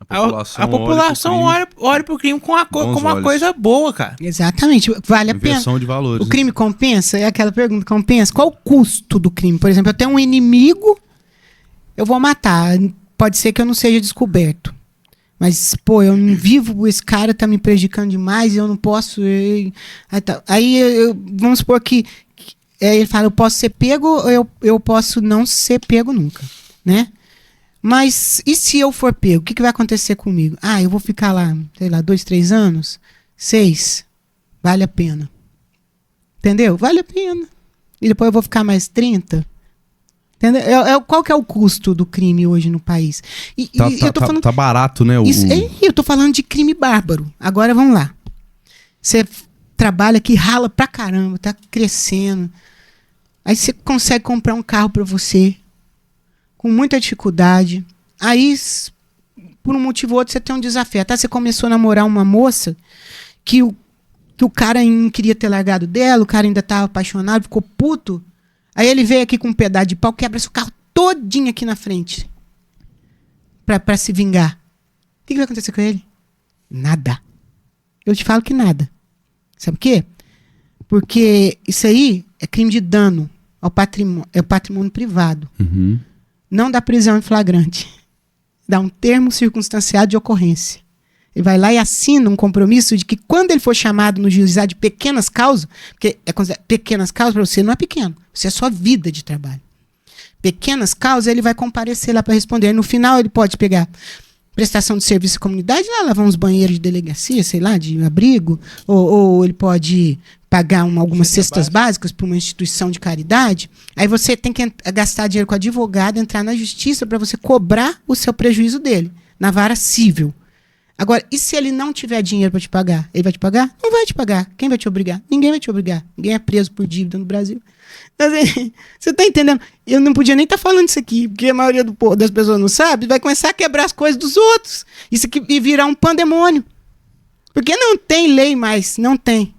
A população olha pro crime como uma coisa boa, cara. Exatamente, vale a pena. Inversão de valores. O crime compensa? É aquela pergunta, compensa? Qual o custo do crime? Por exemplo, eu tenho um inimigo, eu vou matar. Pode ser que eu não seja descoberto. Mas, pô, eu não vivo, esse cara tá me prejudicando demais, eu não posso... Aí vamos supor que ele fala, eu posso ser pego ou eu posso não ser pego nunca, né? Mas e se eu for pego? O que vai acontecer comigo? Eu vou ficar lá, sei lá, 2, 3 anos? 6? Vale a pena. Entendeu? Vale a pena. E depois eu vou ficar mais 30? Entendeu? Qual que é o custo do crime hoje no país? Eu tô falando, tá barato, né? Eu tô falando de crime bárbaro. Agora vamos lá. Você trabalha aqui, rala pra caramba, tá crescendo. Aí você consegue comprar um carro pra você com muita dificuldade. Aí, por um motivo ou outro, você tem um desafio. Até você começou a namorar uma moça que o cara não queria ter largado dela, o cara ainda estava apaixonado, ficou puto. Aí ele veio aqui com um pedaço de pau, quebra seu carro todinho aqui na frente. Pra se vingar. O que vai acontecer com ele? Nada. Eu te falo que nada. Sabe por quê? Porque isso aí é crime de dano ao patrimônio, é o patrimônio privado. Uhum. Não dá prisão em flagrante. Dá um termo circunstanciado de ocorrência. Ele vai lá e assina um compromisso de que quando ele for chamado no juizado de pequenas causas, porque pequenas causas para você não é pequeno, você é só vida de trabalho. Pequenas causas, ele vai comparecer lá para responder. No final, ele pode pegar prestação de serviço à comunidade, lá lavar uns banheiros de delegacia, sei lá, de abrigo, ou ele pode pagar algumas cestas básicas para uma instituição de caridade. Aí você tem que gastar dinheiro com advogado, entrar na justiça para você cobrar o seu prejuízo dele, na vara civil. Agora, e se ele não tiver dinheiro para te pagar? Ele vai te pagar? Não vai te pagar. Quem vai te obrigar? Ninguém vai te obrigar. Ninguém é preso por dívida no Brasil. Você está entendendo? Eu não podia nem estar falando isso aqui, porque a maioria das pessoas não sabe, vai começar a quebrar as coisas dos outros. Isso aqui e virar um pandemônio. Porque não tem lei mais, não tem.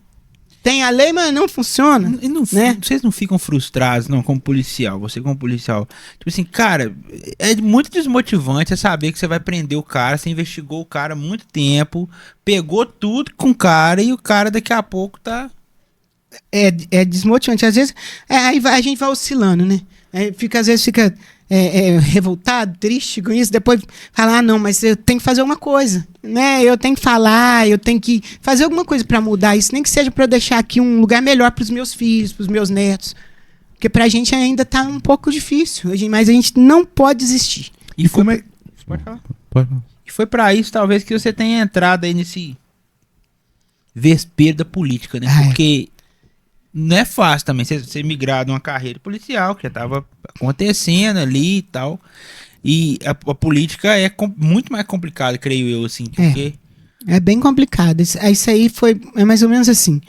Tem a lei, mas não funciona. Né? Vocês não ficam frustrados, não, como policial? Você como policial. Tipo assim, cara, é muito desmotivante você saber que você vai prender o cara, você investigou o cara há muito tempo, pegou tudo com o cara e o cara daqui a pouco tá... É desmotivante. Às vezes, aí a gente vai oscilando, né? Às vezes fica revoltado, triste com isso, depois fala, não, mas eu tenho que fazer alguma coisa, né? Eu tenho que falar, eu tenho que fazer alguma coisa para mudar isso, nem que seja para eu deixar aqui um lugar melhor para os meus filhos, para os meus netos, porque pra gente ainda tá um pouco difícil, mas a gente não pode desistir. E como é... Pode falar? Pode falar. E foi para isso, talvez, que você tenha entrado aí nesse vespeiro da política, né? Porque não é fácil também você migrar de uma carreira policial que já estava acontecendo ali e tal. E a política é muito mais complicada, creio eu, assim. Porque... É bem complicado. Isso aí é mais ou menos assim.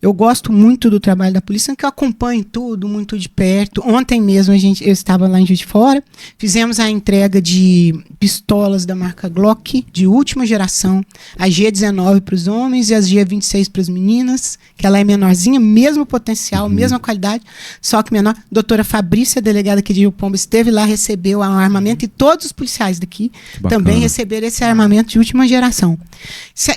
Eu gosto muito do trabalho da polícia, que eu acompanho tudo muito de perto. Ontem mesmo eu estava lá em Juiz de Fora, fizemos a entrega de pistolas da marca Glock, de última geração, a G19 para os homens e as G26 para as meninas, que ela é menorzinha, mesmo potencial, mesma qualidade, só que menor. Doutora Fabrícia, delegada aqui de Rio Pombo, esteve lá, recebeu o armamento, e todos os policiais daqui também receberam esse armamento de última geração.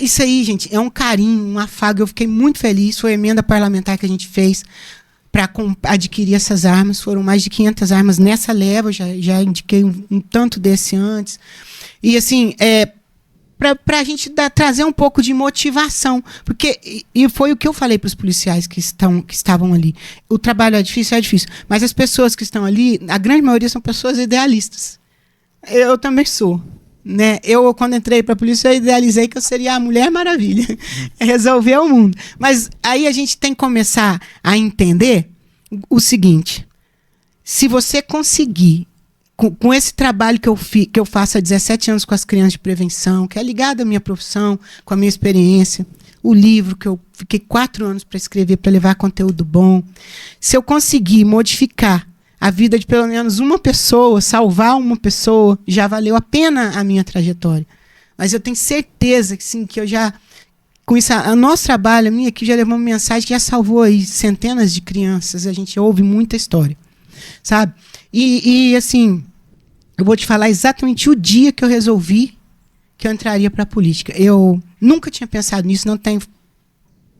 Isso aí, gente, é um carinho, um afago. Eu fiquei muito feliz. Foi a emenda parlamentar que a gente fez para adquirir essas armas. Foram mais de 500 armas nessa leva. Já indiquei um tanto desse antes. E assim, para a gente trazer um pouco de motivação. Porque, e foi o que eu falei para os policiais que estavam ali. O trabalho é difícil, mas as pessoas que estão ali, a grande maioria são pessoas idealistas. Eu também sou. Né? Eu, quando entrei para a polícia, eu idealizei que eu seria a Mulher Maravilha, resolver o mundo. Mas aí a gente tem que começar a entender o seguinte: se você conseguir, com esse trabalho que eu faço há 17 anos com as crianças de prevenção, que é ligado à minha profissão, com a minha experiência, o livro que eu fiquei 4 anos para escrever, para levar conteúdo bom, se eu conseguir modificar a vida de pelo menos uma pessoa, salvar uma pessoa, já valeu a pena a minha trajetória. Mas eu tenho certeza que sim, que eu já, com isso, o nosso trabalho, a minha aqui já levou uma mensagem que já salvou aí centenas de crianças. A gente ouve muita história, sabe? E assim, eu vou te falar exatamente o dia que eu resolvi que eu entraria para a política. Eu nunca tinha pensado nisso, não tenho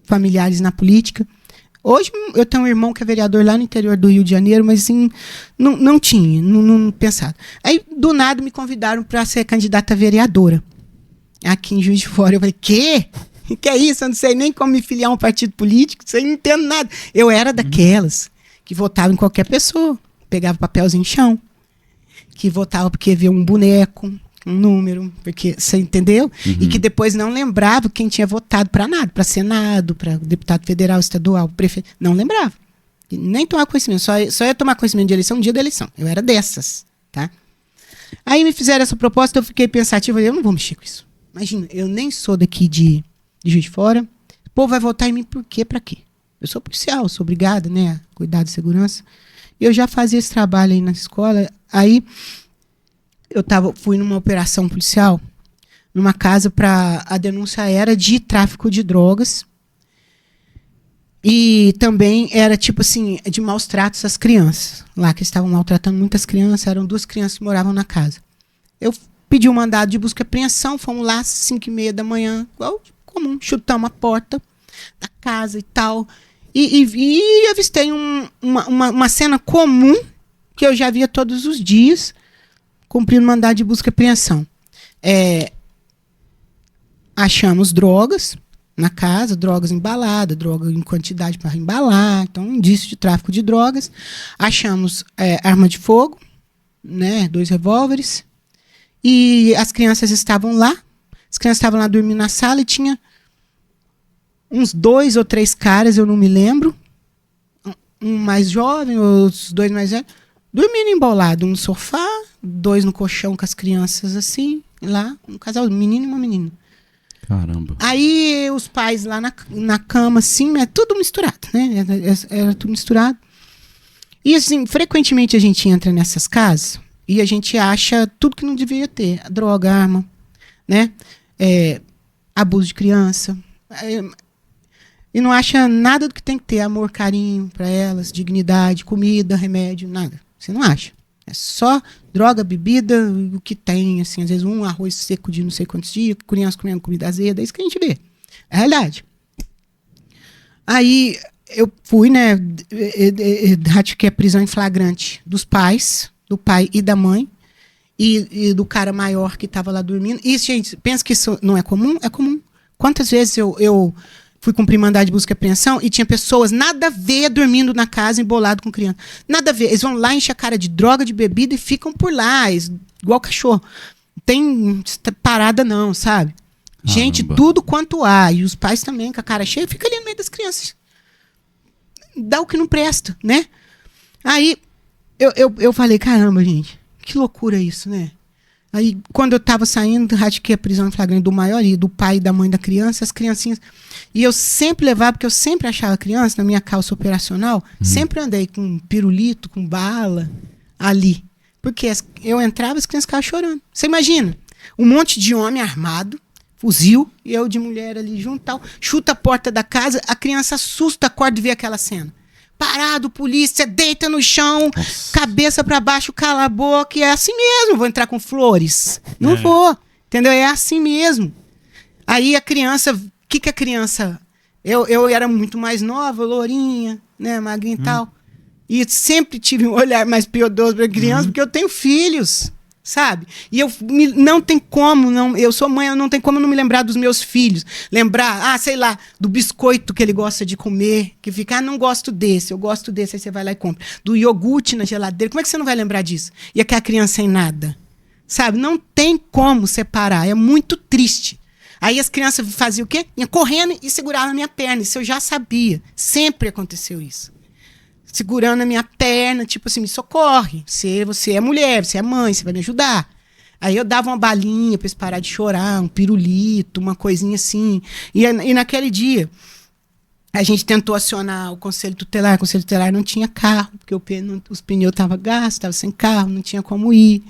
familiares na política. Hoje eu tenho um irmão que é vereador lá no interior do Rio de Janeiro, mas assim, não tinha, não pensado. Aí, do nada, me convidaram para ser candidata a vereadora aqui em Juiz de Fora. Eu falei, quê? Que é isso? Eu não sei nem como me filiar a um partido político, eu não entendo nada. Eu era daquelas que votava em qualquer pessoa, pegava papelzinho no chão, que votava porque via um boneco, um número, porque você entendeu? E que depois não lembrava quem tinha votado para nada, para Senado, para deputado federal, estadual, prefeito. Não lembrava. E nem tomar conhecimento. Só ia tomar conhecimento de eleição no dia da eleição. Eu era dessas, tá? Aí me fizeram essa proposta, eu fiquei pensativa, eu não vou mexer com isso. Imagina, eu nem sou daqui de Juiz de Fora. O povo vai votar em mim por quê? Para quê? Eu sou policial, sou obrigada, né, a cuidar de segurança. Eu já fazia esse trabalho aí na escola. Aí fui numa operação policial, numa casa a denúncia era de tráfico de drogas e também era tipo assim, de maus tratos às crianças, lá que estavam maltratando muitas crianças, eram 2 crianças que moravam na casa. Eu pedi um mandado de busca e apreensão, fomos lá às 5h30 da manhã, igual comum, chutamos a porta da casa e tal, e avistei uma cena comum que eu já via todos os dias, cumprindo mandado de busca e apreensão. Achamos drogas na casa, drogas embaladas, droga em quantidade para embalar, então indício de tráfico de drogas. Achamos arma de fogo, né, 2 revólveres, e as crianças estavam lá. As crianças estavam lá dormindo na sala e tinha uns 2 ou 3 caras, eu não me lembro, um mais jovem, os 2 mais velhos, dormindo embolado, um no sofá, 2 no colchão com as crianças assim, lá, um casal, um menino e uma menina. Caramba. Aí os pais lá na cama, assim, tudo misturado, né? Era tudo misturado. E assim, frequentemente a gente entra nessas casas e a gente acha tudo que não deveria ter. Droga, arma, né? Abuso de criança. E não acha nada do que tem que ter. Amor, carinho para elas, dignidade, comida, remédio, nada. Você não acha. É só droga, bebida, o que tem, assim, às vezes um arroz seco de não sei quantos dias, criança comendo comida azeda, é isso que a gente vê. É a realidade. Aí eu fui, né, ratifiquei a prisão em flagrante dos pais, do pai e da mãe, e do cara maior que estava lá dormindo. E, gente, pensa que isso não é comum? É comum. Quantas vezes eu fui cumprir mandado de busca e apreensão e tinha pessoas nada a ver dormindo na casa, embolado com criança. Nada a ver. Eles vão lá, enchem a cara de droga, de bebida e ficam por lá, igual cachorro. Não tem parada não, sabe? Gente, tudo quanto há. E os pais também, com a cara cheia, fica ali no meio das crianças. Dá o que não presta, né? Aí eu falei, caramba, gente, que loucura isso, né? Aí, quando eu estava saindo, ratifiquei a prisão em flagrante do maior e do pai e da mãe da criança, as criancinhas. E eu sempre levava, porque eu sempre achava criança, na minha calça operacional, sempre andei com pirulito, com bala, ali. Porque eu entrava, as crianças ficavam chorando. Você imagina? Um monte de homem armado, fuzil, e eu de mulher ali junto, tal, chuta a porta da casa, a criança assusta, acorda e vê aquela cena. Parado, polícia, deita no chão, cabeça para baixo, cala a boca, e é assim mesmo, vou entrar com flores. Não vou, entendeu? É assim mesmo. Aí a criança, o que a criança... Eu era muito mais nova, lourinha, né, magrinha e tal, e sempre tive um olhar mais piedoso para criança, porque eu tenho filhos, sabe? E não tem como, eu sou mãe, eu não tenho como não me lembrar dos meus filhos. Lembrar, sei lá, do biscoito que ele gosta de comer, que fica, não gosto desse, eu gosto desse, aí você vai lá e compra. Do iogurte na geladeira, como é que você não vai lembrar disso? E aquela criança sem nada, sabe? Não tem como separar, é muito triste. Aí as crianças faziam o quê? Iam correndo e seguravam a minha perna, isso eu já sabia, sempre aconteceu isso. Segurando a minha perna, tipo assim, me socorre. Você é mulher, você é mãe, você vai me ajudar. Aí eu dava uma balinha para eles parar de chorar, um pirulito, uma coisinha assim. E naquele dia, a gente tentou acionar o Conselho Tutelar. O Conselho Tutelar não tinha carro, porque os pneus estavam gastos, estava sem carro, não tinha como ir.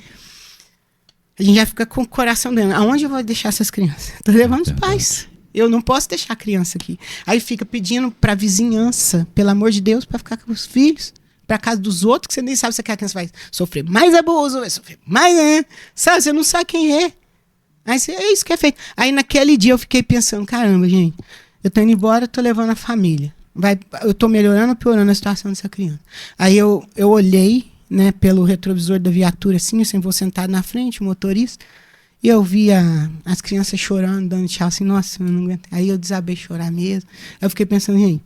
A gente já fica com o coração dentro. Aonde eu vou deixar essas crianças? Estou levando os pais. Eu não posso deixar a criança aqui. Aí fica pedindo para a vizinhança, pelo amor de Deus, para ficar com os filhos, para casa dos outros, que você nem sabe se a criança vai sofrer mais abuso, vai sofrer mais, né? Sabe, você não sabe quem é. Aí é isso que é feito. Aí naquele dia eu fiquei pensando, caramba, gente, eu tô indo embora, tô levando a família. Eu tô melhorando ou piorando a situação dessa criança? Aí eu olhei, né, pelo retrovisor da viatura, assim, eu sempre vou sentado na frente, o motorista, e eu via as crianças chorando, dando tchau, assim, nossa, eu não aguento. Aí eu desabei chorar mesmo. Aí eu fiquei pensando, gente,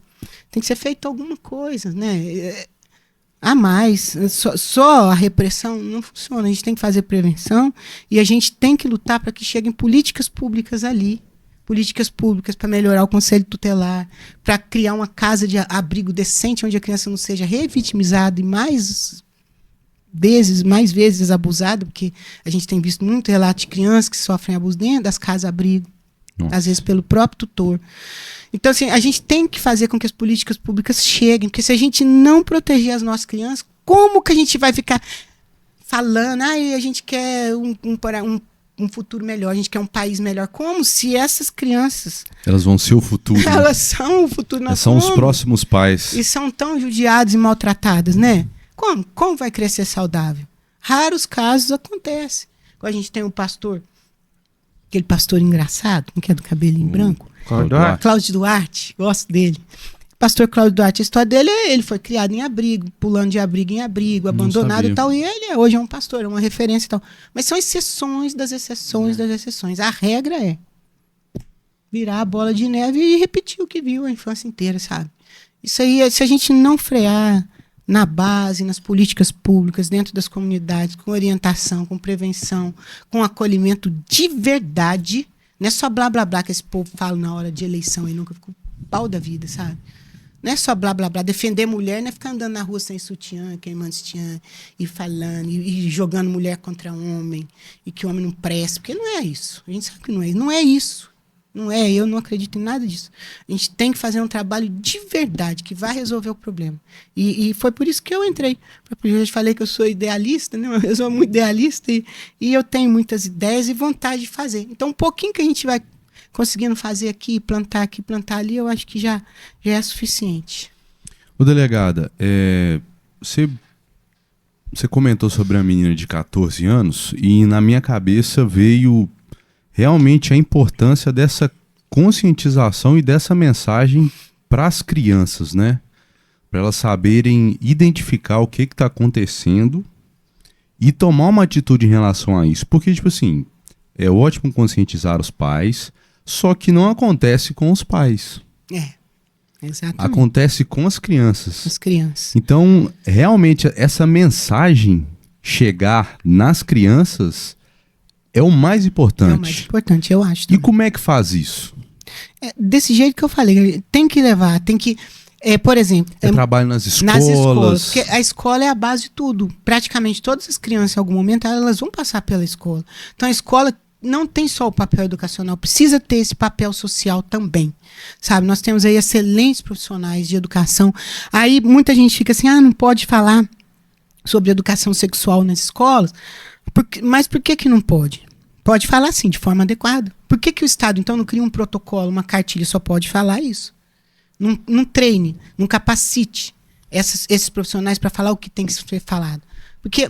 tem que ser feito alguma coisa, né? A mais. Só a repressão não funciona. A gente tem que fazer prevenção e a gente tem que lutar para que cheguem políticas públicas ali. Políticas públicas para melhorar o conselho tutelar, para criar uma casa de abrigo decente onde a criança não seja revitimizada e mais vezes abusada, porque a gente tem visto muito relato de crianças que sofrem abuso dentro das casas-abrigo, às vezes pelo próprio tutor. Então, assim, a gente tem que fazer com que as políticas públicas cheguem, porque se a gente não proteger as nossas crianças, como que a gente vai ficar falando, a gente quer um futuro melhor, a gente quer um país melhor? Como se essas crianças... Elas vão ser o futuro. Elas são o futuro. Elas são os próximos pais. E são tão judiadas e maltratadas, né? Como vai crescer saudável? Raros casos acontecem. Quando a gente tem um pastor, aquele pastor engraçado, que é do cabelinho branco, Cláudio Duarte, gosto dele. Pastor Cláudio Duarte, a história dele ele foi criado em abrigo, pulando de abrigo em abrigo, abandonado e tal, e ele hoje é um pastor, é uma referência e tal. Mas são exceções das exceções das exceções. A regra é virar a bola de neve e repetir o que viu a infância inteira, sabe? Isso aí, se a gente não frear na base, nas políticas públicas, dentro das comunidades, com orientação, com prevenção, com acolhimento de verdade, não é só blá blá blá que esse povo fala na hora de eleição e nunca ficou pau da vida, sabe? Não é só blá blá blá, defender mulher não é ficar andando na rua sem sutiã, queimando sutiã e falando, e jogando mulher contra homem, e que o homem não presta, porque não é isso. A gente sabe que não é isso. Não é isso. Não é, eu não acredito em nada disso. A gente tem que fazer um trabalho de verdade, que vai resolver o problema. E foi por isso que eu entrei. Eu já falei que eu sou idealista, né? Eu sou muito idealista e eu tenho muitas ideias e vontade de fazer. Então, um pouquinho que a gente vai conseguindo fazer aqui, plantar ali, eu acho que já é suficiente. Ô, delegada, você comentou sobre a menina de 14 anos e na minha cabeça veio realmente a importância dessa conscientização e dessa mensagem para as crianças, né? Para elas saberem identificar o que está acontecendo e tomar uma atitude em relação a isso. Porque, tipo assim, é ótimo conscientizar os pais, só que não acontece com os pais. Exatamente. Acontece com as crianças. As crianças. Então, realmente, essa mensagem chegar nas crianças é o mais importante. É o mais importante, eu acho. Também. E como é que faz isso? Desse jeito que eu falei, tem que levar, tem que... por exemplo... trabalho nas escolas. Nas escolas, porque a escola é a base de tudo. Praticamente todas as crianças, em algum momento, elas vão passar pela escola. Então, a escola não tem só o papel educacional, precisa ter esse papel social também, sabe? Nós temos aí excelentes profissionais de educação. Aí, muita gente fica assim, não pode falar sobre educação sexual nas escolas, mas por que não pode? Pode falar sim, de forma adequada. Por que o Estado, então, não cria um protocolo, uma cartilha, só pode falar isso? Não treine, não capacite esses profissionais para falar o que tem que ser falado. Porque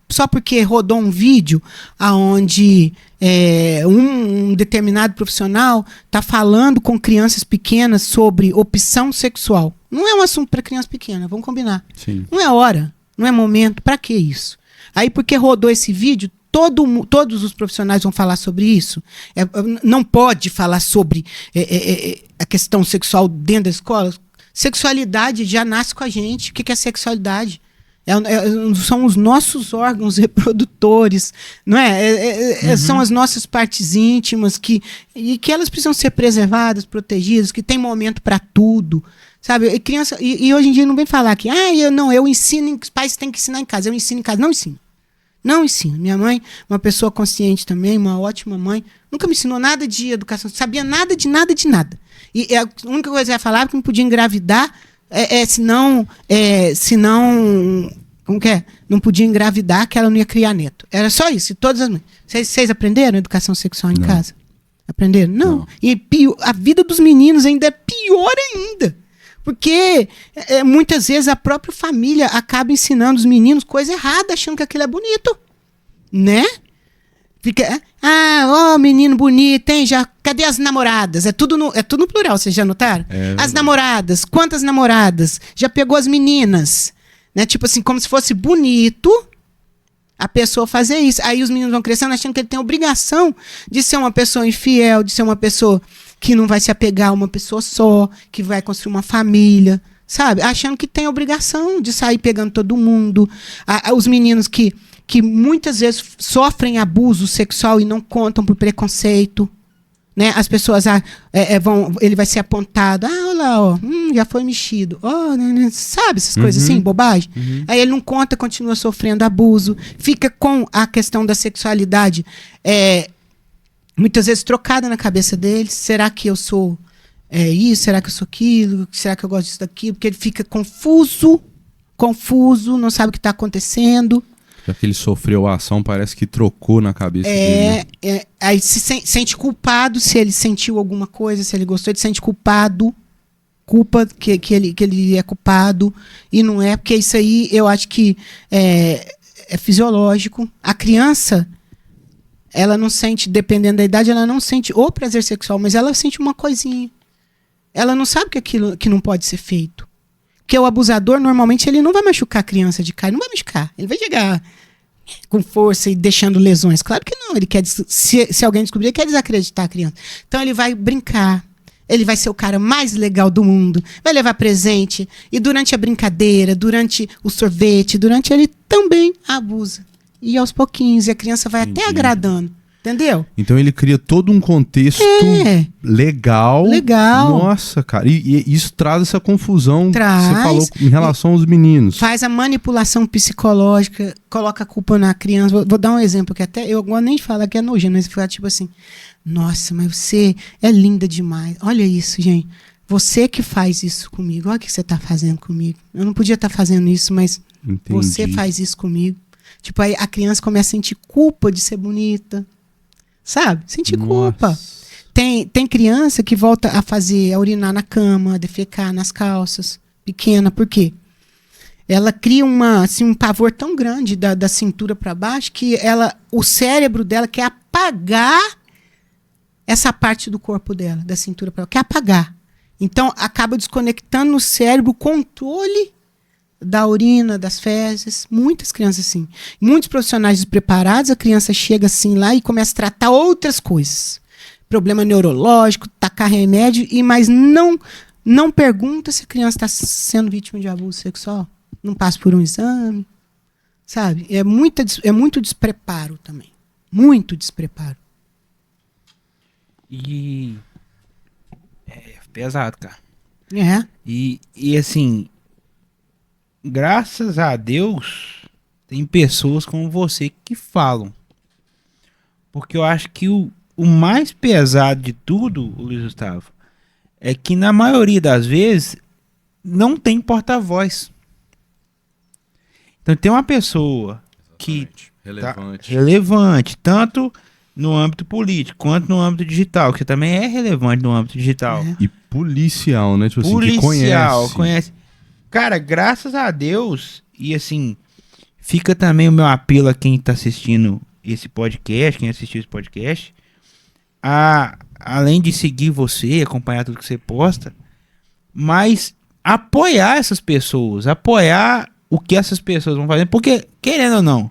só porque rodou um vídeo onde um determinado profissional está falando com crianças pequenas sobre opção sexual. Não é um assunto para criança pequena, vamos combinar. Sim. Não é hora, não é momento, para que isso? Aí porque rodou esse vídeo, todos os profissionais vão falar sobre isso. Não pode falar sobre a questão sexual dentro da escola. Sexualidade já nasce com a gente. O que é sexualidade? São os nossos órgãos reprodutores, não é? São as nossas partes íntimas que elas precisam ser preservadas, protegidas, que tem momento para tudo, sabe? Criança, e hoje em dia não vem falar que eu ensino, os pais têm que ensinar em casa, eu ensino em casa. Não ensino. Minha mãe, uma pessoa consciente também, uma ótima mãe, nunca me ensinou nada de educação, sabia nada de nada. E a única coisa que ela falava é que não podia engravidar, senão, como que é? Não podia engravidar, que ela não ia criar neto. Era só isso. E todas as mães. Vocês aprenderam educação sexual em casa? Aprenderam? Não. E a vida dos meninos ainda é pior ainda. Porque muitas vezes a própria família acaba ensinando os meninos coisa errada, achando que aquilo é bonito. Né? Fica, menino bonito, hein? Cadê as namoradas? É tudo no plural, vocês já notaram? As namoradas, quantas namoradas? Já pegou as meninas? Né? Tipo assim, como se fosse bonito a pessoa fazer isso. Aí os meninos vão crescendo achando que ele tem obrigação de ser uma pessoa infiel, de ser uma pessoa que não vai se apegar a uma pessoa só, que vai construir uma família, sabe? Achando que tem obrigação de sair pegando todo mundo. Os meninos que muitas vezes sofrem abuso sexual e não contam por preconceito. Né? As pessoas ele vai ser apontado, olha lá, ó, já foi mexido, sabe essas coisas assim, bobagem. Aí ele não conta, continua sofrendo abuso, fica com a questão da sexualidade muitas vezes trocada na cabeça dele. Será que eu sou isso? Será que eu sou aquilo? Será que eu gosto disso daquilo? Porque ele fica confuso, não sabe o que está acontecendo. Já que ele sofreu a ação, parece que trocou na cabeça dele. Aí se sente culpado se ele sentiu alguma coisa, se ele gostou, ele sente culpa que ele é culpado, e não é, porque isso aí eu acho que é fisiológico. A criança, ela não sente, dependendo da idade, ela não sente o prazer sexual, mas ela sente uma coisinha. Ela não sabe que aquilo que não pode ser feito. Porque o abusador, normalmente, ele não vai machucar a criança de cara, não vai machucar. Ele vai chegar com força e deixando lesões. Claro que não. Ele quer, se alguém descobrir, ele quer desacreditar a criança. Então ele vai brincar. Ele vai ser o cara mais legal do mundo. Vai levar presente. E durante a brincadeira, durante o sorvete, ele também abusa. E aos pouquinhos, a criança vai até agradando. Entendeu? Então ele cria todo um contexto legal. Nossa, cara. E isso traz essa confusão que você falou em relação aos meninos. Faz a manipulação psicológica, coloca a culpa na criança. Vou dar um exemplo que até eu gosto nem de falar que é nojento, mas ficar tipo assim: nossa, mas você é linda demais. Olha isso, gente. Você que faz isso comigo. Olha o que você está fazendo comigo. Eu não podia estar fazendo isso, mas você faz isso comigo. Tipo, aí a criança começa a sentir culpa de ser bonita. Sabe? Sentir culpa. Tem criança que volta a urinar na cama, a defecar nas calças, pequena. Por quê? Ela cria um pavor tão grande da cintura para baixo que o cérebro dela quer apagar essa parte do corpo dela, da cintura para baixo. Quer apagar. Então, acaba desconectando no cérebro o controle da urina, das fezes. Muitas crianças assim. Muitos profissionais despreparados, a criança chega assim lá e começa a tratar outras coisas. Problema neurológico, tacar remédio, mas não pergunta se a criança está sendo vítima de abuso sexual. Não passa por um exame. Sabe? É muito despreparo também. Muito despreparo. E é pesado, cara. E assim, graças a Deus, tem pessoas como você que falam. Porque eu acho que o mais pesado de tudo, Luiz Gustavo, é que na maioria das vezes não tem porta-voz. Então tem uma pessoa que relevante, tanto no âmbito político quanto no âmbito digital, que também é relevante no âmbito digital. E policial, né? Tipo assim, que conhece. Cara, graças a Deus, e assim, fica também o meu apelo a quem tá assistindo esse podcast, quem assistiu esse podcast, além de seguir você, acompanhar tudo que você posta, mas apoiar essas pessoas, apoiar o que essas pessoas vão fazer, porque, querendo ou não,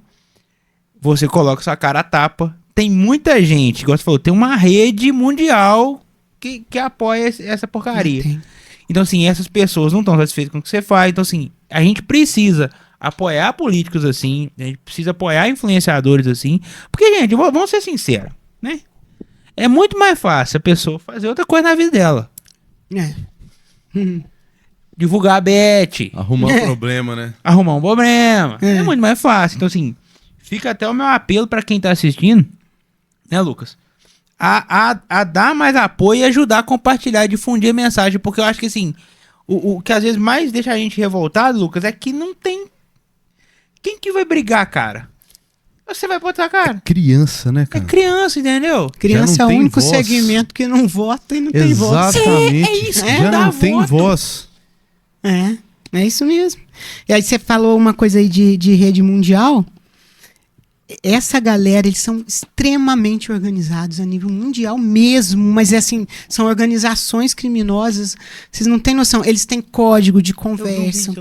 você coloca sua cara a tapa, tem muita gente, igual você falou, tem uma rede mundial que apoia essa porcaria. Então, assim, essas pessoas não estão satisfeitas com o que você faz. Então, assim, a gente precisa apoiar políticos assim, a gente precisa apoiar influenciadores assim, porque, gente, vamos ser sinceros, né? É muito mais fácil a pessoa fazer outra coisa na vida dela. Divulgar a Bet. Arrumar um problema, né? Arrumar um problema. É muito mais fácil. Então, assim, fica até o meu apelo pra quem tá assistindo, né, Lucas? A dar mais apoio e ajudar a compartilhar, difundir a mensagem, porque eu acho que, assim, o que às vezes mais deixa a gente revoltado, Lucas, é que não tem... Quem que vai brigar, cara? Você vai botar, cara. É criança, né, cara? É criança, entendeu? Criança é o único segmento que não vota e não tem voz. Exatamente. É isso, já não tem voz. É isso mesmo. E aí você falou uma coisa aí de rede mundial. essa galera, eles são extremamente organizados a nível mundial mesmo, mas assim, são organizações criminosas, vocês não têm noção, eles têm código de conversa,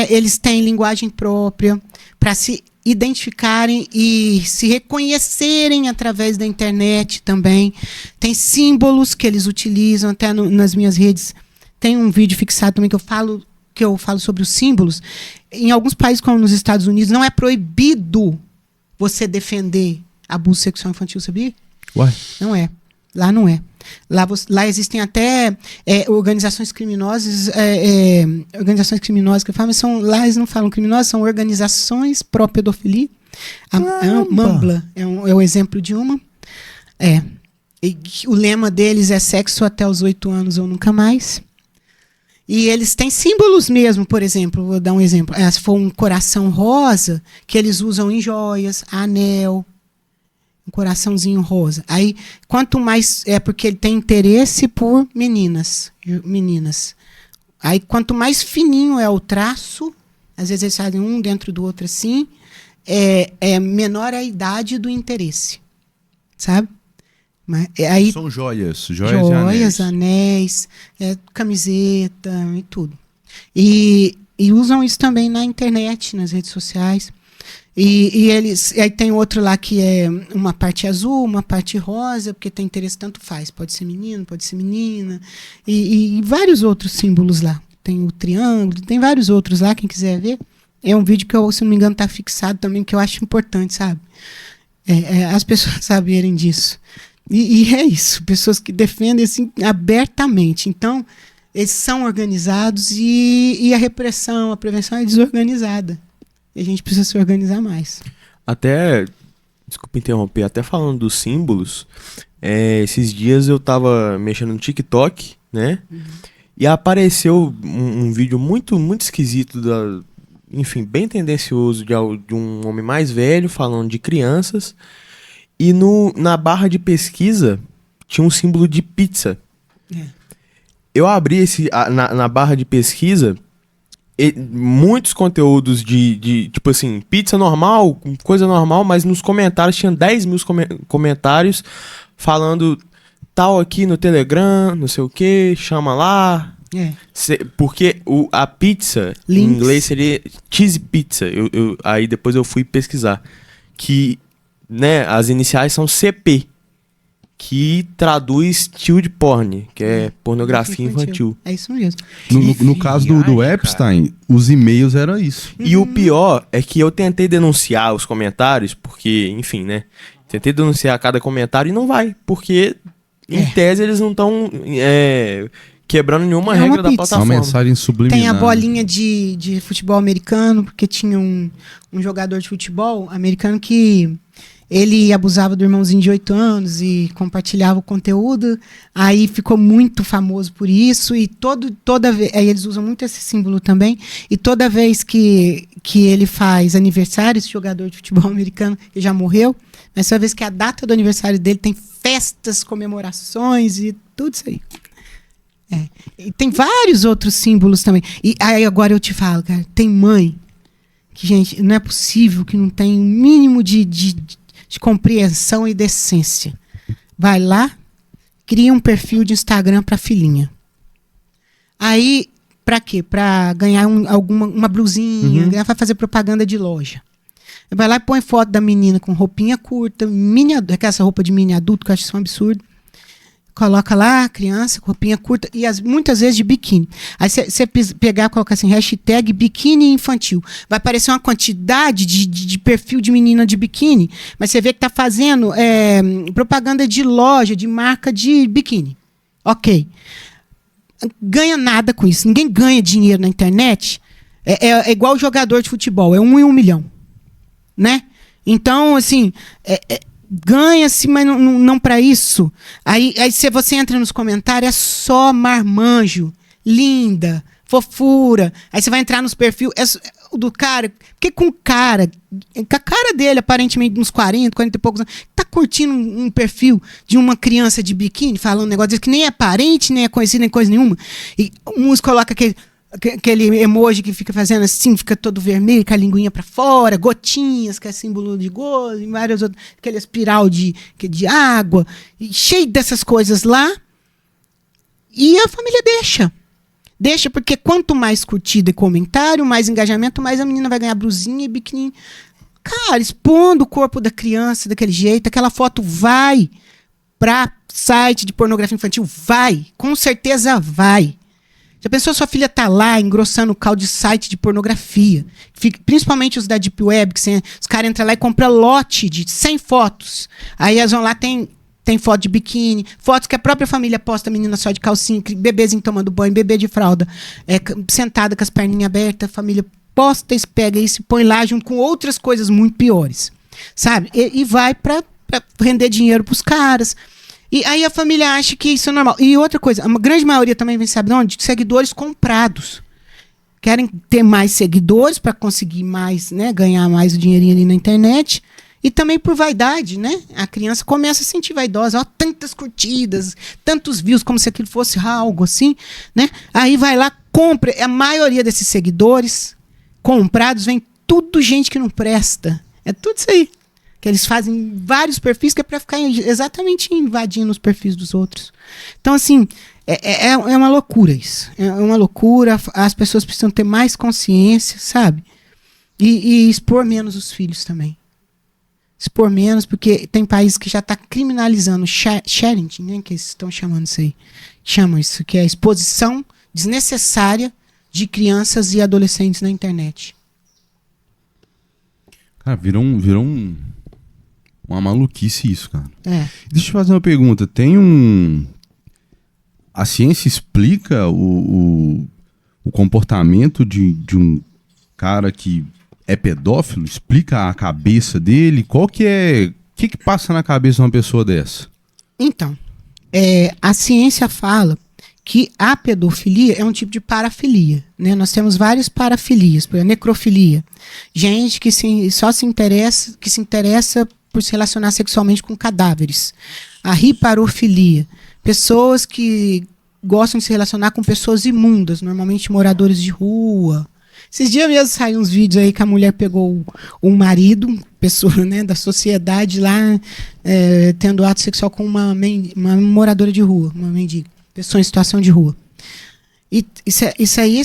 eles têm linguagem própria para se identificarem e se reconhecerem através da internet também. Tem símbolos que eles utilizam, até nas minhas redes tem um vídeo fixado também que eu falo sobre os símbolos. Em alguns países, como nos Estados Unidos, não é proibido você defender abuso sexual infantil, sabia? Ué? Não é. Lá não é. Lá existem até organizações criminosas, organizações criminosas que falam, mas lá eles não falam criminosas, são organizações pró-pedofilia. A Mambla é o exemplo de uma. E o lema deles é sexo até os 8 anos ou nunca mais. E eles têm símbolos mesmo, por exemplo, vou dar um exemplo. Se for um coração rosa, que eles usam em joias, anel, um coraçãozinho rosa. Aí, quanto mais... É porque ele tem interesse por meninas. Aí, quanto mais fininho é o traço, às vezes eles fazem um dentro do outro assim, menor a idade do interesse. Sabe? Aí, são joias e anéis, camiseta e tudo. E usam isso também na internet, nas redes sociais. E aí tem outro lá que é uma parte azul, uma parte rosa, porque tem interesse, tanto faz. Pode ser menino, pode ser menina. E vários outros símbolos lá. Tem o triângulo, tem vários outros lá, quem quiser ver. É um vídeo que, se não me engano, está fixado também, que eu acho importante, sabe? As pessoas saberem disso. E é isso, pessoas que defendem assim, abertamente. Então, eles são organizados e a repressão, a prevenção é desorganizada. E a gente precisa se organizar mais. Desculpa interromper, até falando dos símbolos, esses dias eu tava mexendo no TikTok, né? Uhum. E apareceu um vídeo muito, muito esquisito, enfim, bem tendencioso, de um homem mais velho falando de crianças. E na barra de pesquisa tinha um símbolo de pizza. Eu abri na barra de pesquisa muitos conteúdos de tipo assim, pizza normal, coisa normal, mas nos comentários tinha 10 mil comentários falando tal aqui no Telegram, não sei o que, chama lá. Porque a pizza em inglês seria cheese pizza. Aí depois eu fui pesquisar. Que... né, as iniciais são CP, que traduz child porn, que é pornografia infantil. É isso mesmo. No caso do Epstein, os e-mails eram isso. E o pior é que eu tentei denunciar os comentários, porque, enfim, né, tentei denunciar cada comentário e não vai, porque, em tese, eles não estão quebrando nenhuma regra da plataforma. Uma mensagem subliminar. Tem a bolinha de futebol americano, porque tinha um jogador de futebol americano que... ele abusava do irmãozinho de 8 anos e compartilhava o conteúdo. Aí ficou muito famoso por isso. E toda vez... Aí eles usam muito esse símbolo também. E toda vez que ele faz aniversário, esse jogador de futebol americano, que já morreu, mas toda vez que a data do aniversário dele tem festas, comemorações e tudo isso aí. E tem vários outros símbolos também. E aí agora eu te falo, cara, tem mãe que, gente, não é possível que não tenha um mínimo de compreensão e decência. Vai lá, cria um perfil de Instagram para filhinha. Aí, para quê? Para ganhar uma blusinha, vai fazer propaganda de loja. Vai lá e põe foto da menina com roupinha curta, aquela roupa de mini adulto, que eu acho isso um absurdo. Coloca lá a criança com roupinha curta e muitas vezes de biquíni. Aí você pegar e colocar assim, hashtag biquíni infantil. Vai aparecer uma quantidade de perfil de menina de biquíni, mas você vê que tá fazendo propaganda de loja, de marca de biquíni. Ok. Ganha nada com isso. Ninguém ganha dinheiro na internet. É igual jogador de futebol. É 1 em 1 milhão. Né? Então, assim... ganha-se, mas não para isso. Aí se você entra nos comentários, é só marmanjo, linda, fofura. Aí você vai entrar nos perfis do cara, porque com a cara dele, aparentemente uns 40 e poucos anos, tá curtindo um perfil de uma criança de biquíni, falando um negócio desse que nem é parente, nem é conhecido, nem coisa nenhuma. E uns colocam aquele aquele emoji que fica fazendo assim, fica todo vermelho, com a linguinha pra fora, gotinhas, que é símbolo de gozo, e várias outras, aquele espiral de água, e cheio dessas coisas lá. E a família deixa. Deixa, porque quanto mais curtida e comentário, mais engajamento, mais a menina vai ganhar blusinha e biquíni. Cara, expondo o corpo da criança daquele jeito, aquela foto vai pra site de pornografia infantil, vai, com certeza vai. Já pensou, sua filha tá lá engrossando o caldo de site de pornografia, principalmente os da Deep Web, que os caras entram lá e compram lote de 100 fotos. Aí elas vão lá, tem foto de biquíni, fotos que a própria família posta, menina só de calcinha, bebezinho tomando banho, bebê de fralda, sentada com as perninhas abertas, a família posta, pega e se põe lá junto com outras coisas muito piores, sabe? E vai pra render dinheiro pros caras. E aí a família acha que isso é normal. E outra coisa, a grande maioria também vem, sabe de onde? De seguidores comprados. Querem ter mais seguidores para conseguir mais, né? Ganhar mais o dinheirinho ali na internet. E também por vaidade, né? A criança começa a se sentir vaidosa. Ó, tantas curtidas, tantos views, como se aquilo fosse algo assim, né? Aí vai lá, compra. A maioria desses seguidores comprados vem tudo gente que não presta. É tudo isso aí. Que eles fazem vários perfis que é para ficar exatamente invadindo os perfis dos outros. Então, assim, é uma loucura isso. É uma loucura. As pessoas precisam ter mais consciência, sabe? E expor menos os filhos também. Expor menos, porque tem países que já está criminalizando sharing, né? Que eles estão chamando isso aí. Chamam isso, que é a exposição desnecessária de crianças e adolescentes na internet. Cara, virou uma maluquice isso, cara. Deixa eu fazer uma pergunta. A ciência explica o comportamento de um cara que é pedófilo? Explica a cabeça dele? O que passa na cabeça de uma pessoa dessa? Então, a ciência fala que a pedofilia é um tipo de parafilia, né? Nós temos várias parafilias, por exemplo, necrofilia. Gente que só se interessa por se relacionar sexualmente com cadáveres. A riparofilia, pessoas que gostam de se relacionar com pessoas imundas, normalmente moradores de rua. Esses dias mesmo saíram uns vídeos aí que a mulher pegou um marido, pessoa, né, da sociedade lá, tendo ato sexual com uma moradora de rua, uma mendiga. Pessoa em situação de rua. E isso aí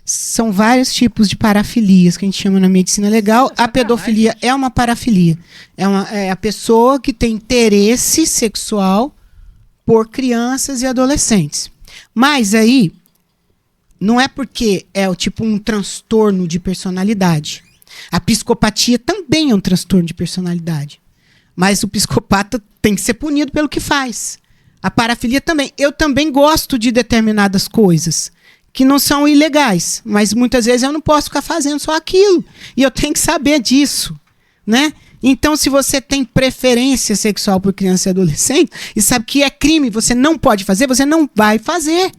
são vários tipos de parafilias que a gente chama na medicina legal. A pedofilia é uma parafilia. É a pessoa que tem interesse sexual por crianças e adolescentes. Mas aí, não é porque é tipo um transtorno de personalidade. A psicopatia também é um transtorno de personalidade. Mas o psicopata tem que ser punido pelo que faz. A parafilia também. Eu também gosto de determinadas coisas que não são ilegais, mas muitas vezes eu não posso ficar fazendo só aquilo. E eu tenho que saber disso, né? Então, se você tem preferência sexual por criança e adolescente e sabe que é crime, você não pode fazer, você não vai fazer.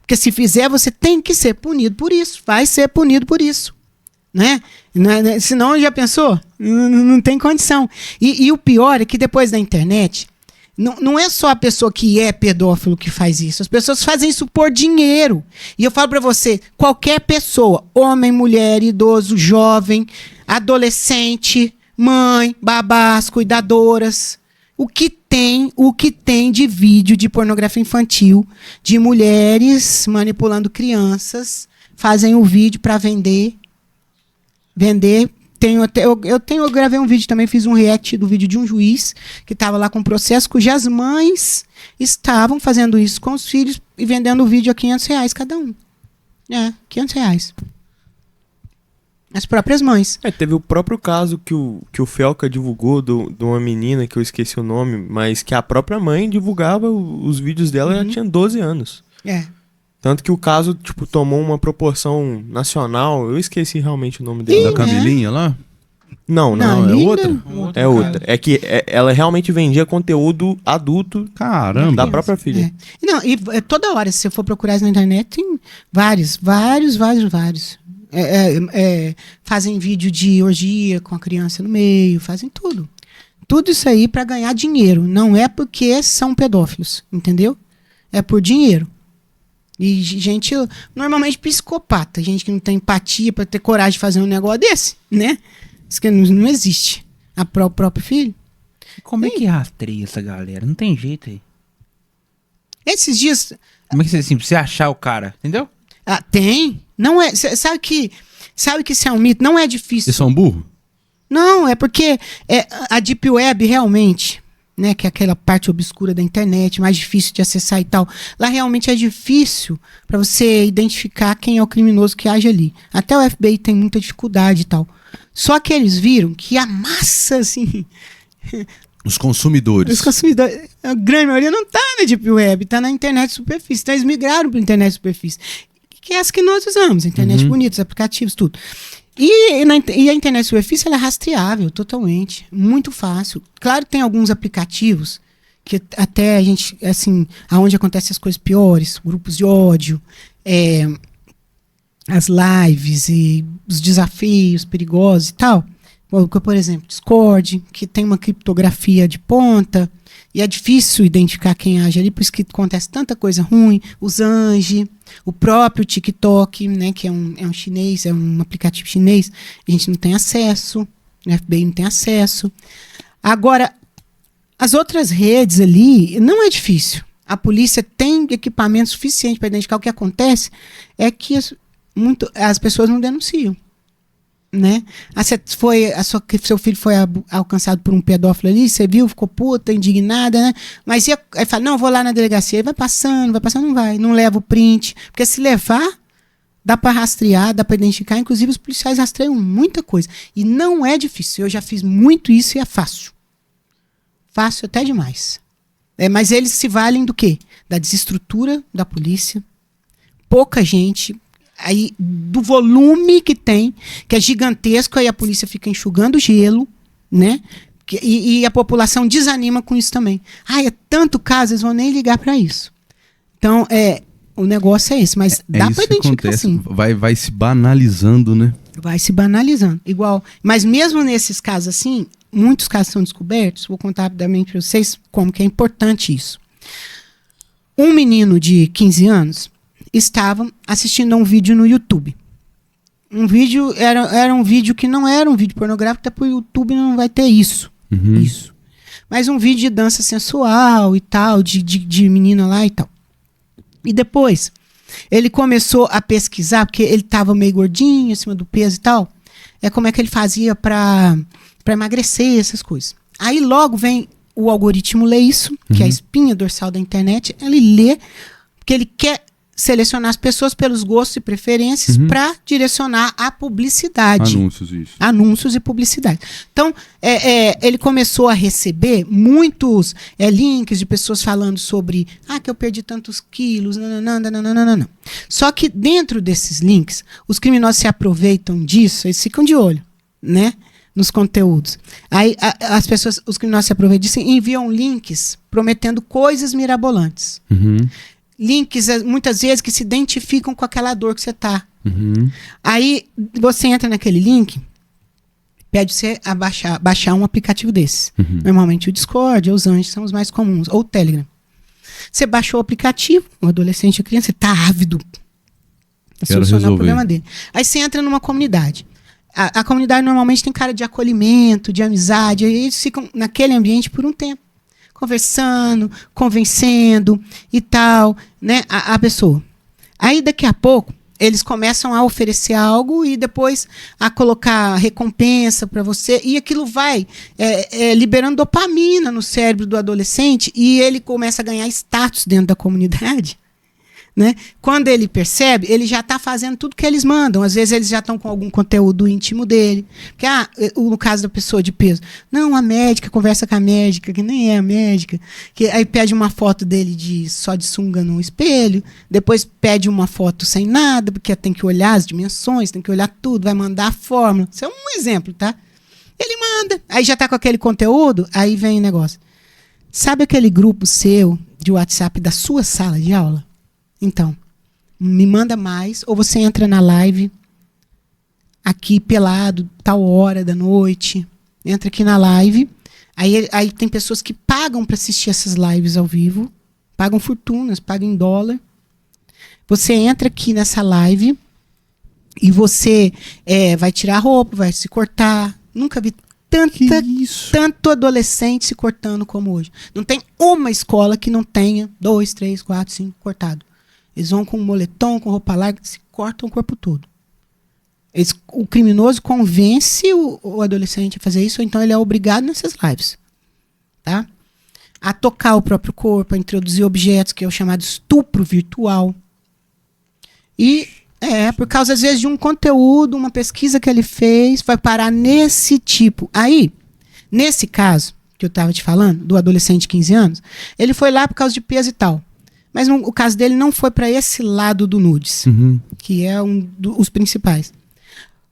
Porque se fizer, você tem que ser punido por isso. Vai ser punido por isso, né? Senão, já pensou? Não tem condição. E o pior é que depois da internet, não é só a pessoa que é pedófilo que faz isso. As pessoas fazem isso por dinheiro. E eu falo pra você, qualquer pessoa, homem, mulher, idoso, jovem, adolescente, mãe, babás, cuidadoras, o que tem de vídeo de pornografia infantil, de mulheres manipulando crianças, fazem o vídeo para vender. Eu gravei um vídeo também, fiz um react do vídeo de um juiz que estava lá com um processo cujas mães estavam fazendo isso com os filhos e vendendo o vídeo a R$500 cada um. R$500. As próprias mães. Teve o próprio caso que o Felca divulgou de uma menina, que eu esqueci o nome, mas que a própria mãe divulgava os vídeos dela, ela tinha 12 anos. Tanto que o caso, tomou uma proporção nacional. Eu esqueci realmente o nome dela. Da Camilinha lá? Não, é outra. É outra. É que ela realmente vendia conteúdo adulto. Caramba. Da própria filha. Não, e toda hora, se você for procurar isso na internet, tem vários. Fazem vídeo de orgia com a criança no meio, fazem tudo. Tudo isso aí para ganhar dinheiro. Não é porque são pedófilos, entendeu? É por dinheiro. E gente, normalmente psicopata, gente que não tem empatia pra ter coragem de fazer um negócio desse, né? Isso que não existe. O próprio filho. Como é que rastreia essa galera? Não tem jeito aí. Esses dias... Como é que você achar o cara, entendeu? Ah, tem. Não é... Sabe que isso é um mito? Não é difícil. Eles são burros? Não, é porque a Deep Web realmente... Né, que é aquela parte obscura da internet, mais difícil de acessar e tal. Lá realmente é difícil para você identificar quem é o criminoso que age ali. Até o FBI tem muita dificuldade e tal. Só que eles viram que a massa, assim... Os consumidores. A grande maioria não tá na Deep Web, tá na internet superfície. Então eles migraram para internet superfície. Que é essa que nós usamos, internet bonita, os aplicativos, tudo. E a internet superfície ela é rastreável totalmente, muito fácil. Claro que tem alguns aplicativos que até a gente, assim, aonde acontecem as coisas piores, grupos de ódio, as lives e os desafios perigosos e tal. Por exemplo, Discord, que tem uma criptografia de ponta e é difícil identificar quem age ali, por isso que acontece tanta coisa ruim. O Zange, o próprio TikTok, né, que é um chinês, é um aplicativo chinês, a gente não tem acesso, o FBI não tem acesso. Agora, as outras redes ali, não é difícil. A polícia tem equipamento suficiente para identificar. O que acontece é que as pessoas não denunciam. Né? Seu filho foi alcançado por um pedófilo ali, você viu, ficou puta, indignada, né? Mas aí fala, não, vou lá na delegacia. Aí vai passando, não leva o print, porque se levar, dá para rastrear, dá para identificar, inclusive os policiais rastreiam muita coisa, e não é difícil, eu já fiz muito isso e é fácil até demais, mas eles se valem do quê? Da desestrutura da polícia, pouca gente, aí do volume que tem, que é gigantesco, aí a polícia fica enxugando gelo, né? E a população desanima com isso também. É tanto caso, eles vão nem ligar para isso. Então, o negócio é esse, mas dá para identificar sim. Vai se banalizando, né? Vai se banalizando, igual. Mas mesmo nesses casos assim, muitos casos são descobertos, vou contar rapidamente para vocês como que é importante isso. Um menino de 15 anos estavam assistindo a um vídeo no YouTube. Um vídeo era um vídeo que não era um vídeo pornográfico, até porque o YouTube não vai ter isso. Isso. Mas um vídeo de dança sensual e tal, de menina lá e tal. E depois, ele começou a pesquisar, porque ele estava meio gordinho, acima do peso e tal. Como é que ele fazia para emagrecer, essas coisas. Aí logo vem o algoritmo ler isso, que é a espinha dorsal da internet. Ele lê, porque ele quer selecionar as pessoas pelos gostos e preferências para direcionar a publicidade. Anúncios e publicidade. Então, ele começou a receber muitos links de pessoas falando sobre que eu perdi tantos quilos, não. Só que dentro desses links, os criminosos se aproveitam disso, eles ficam de olho, né? Nos conteúdos. Aí os criminosos se aproveitam disso e enviam links prometendo coisas mirabolantes. Links, muitas vezes, que se identificam com aquela dor que você tá. Aí, você entra naquele link, pede você a baixar um aplicativo desse. Normalmente o Discord, ou os Anjos são os mais comuns, ou o Telegram. Você baixou o aplicativo, o adolescente, a criança, você tá ávido para solucionar o problema dele. Aí você entra numa comunidade. A comunidade normalmente tem cara de acolhimento, de amizade, aí eles ficam naquele ambiente por um tempo. Conversando, convencendo e tal, né, a pessoa. Aí daqui a pouco eles começam a oferecer algo e depois a colocar recompensa para você, e aquilo vai liberando dopamina no cérebro do adolescente, e ele começa a ganhar status dentro da comunidade. Né? Quando ele percebe, ele já está fazendo tudo que eles mandam. Às vezes eles já estão com algum conteúdo íntimo dele. Porque, no caso da pessoa de peso, não, a médica conversa com a médica, que nem é a médica, que aí pede uma foto dele só de sunga no espelho, depois pede uma foto sem nada, porque tem que olhar as dimensões, tem que olhar tudo, vai mandar a fórmula. Isso é um exemplo, tá? Ele manda, aí já está com aquele conteúdo, aí vem o negócio. Sabe aquele grupo seu de WhatsApp da sua sala de aula? Então, me manda mais, ou você entra na live aqui pelado, tal hora da noite, entra aqui na live, aí tem pessoas que pagam para assistir essas lives ao vivo, pagam fortunas, pagam em dólar, Você entra aqui nessa live e você vai tirar a roupa, vai se cortar. Nunca vi tanto adolescente se cortando como hoje. Não tem uma escola que não tenha 2, 3, 4, 5 cortado. Eles vão com moletom, com roupa larga, se cortam o corpo todo. O criminoso convence o adolescente a fazer isso, ou então ele é obrigado nessas lives, tá? A tocar o próprio corpo, a introduzir objetos, que é o chamado estupro virtual. E por causa, às vezes, de um conteúdo, uma pesquisa que ele fez, vai parar nesse tipo. Aí, nesse caso, que eu estava te falando, do adolescente de 15 anos, ele foi lá por causa de peso e tal. Mas o caso dele não foi para esse lado do nudes, que é um dos principais.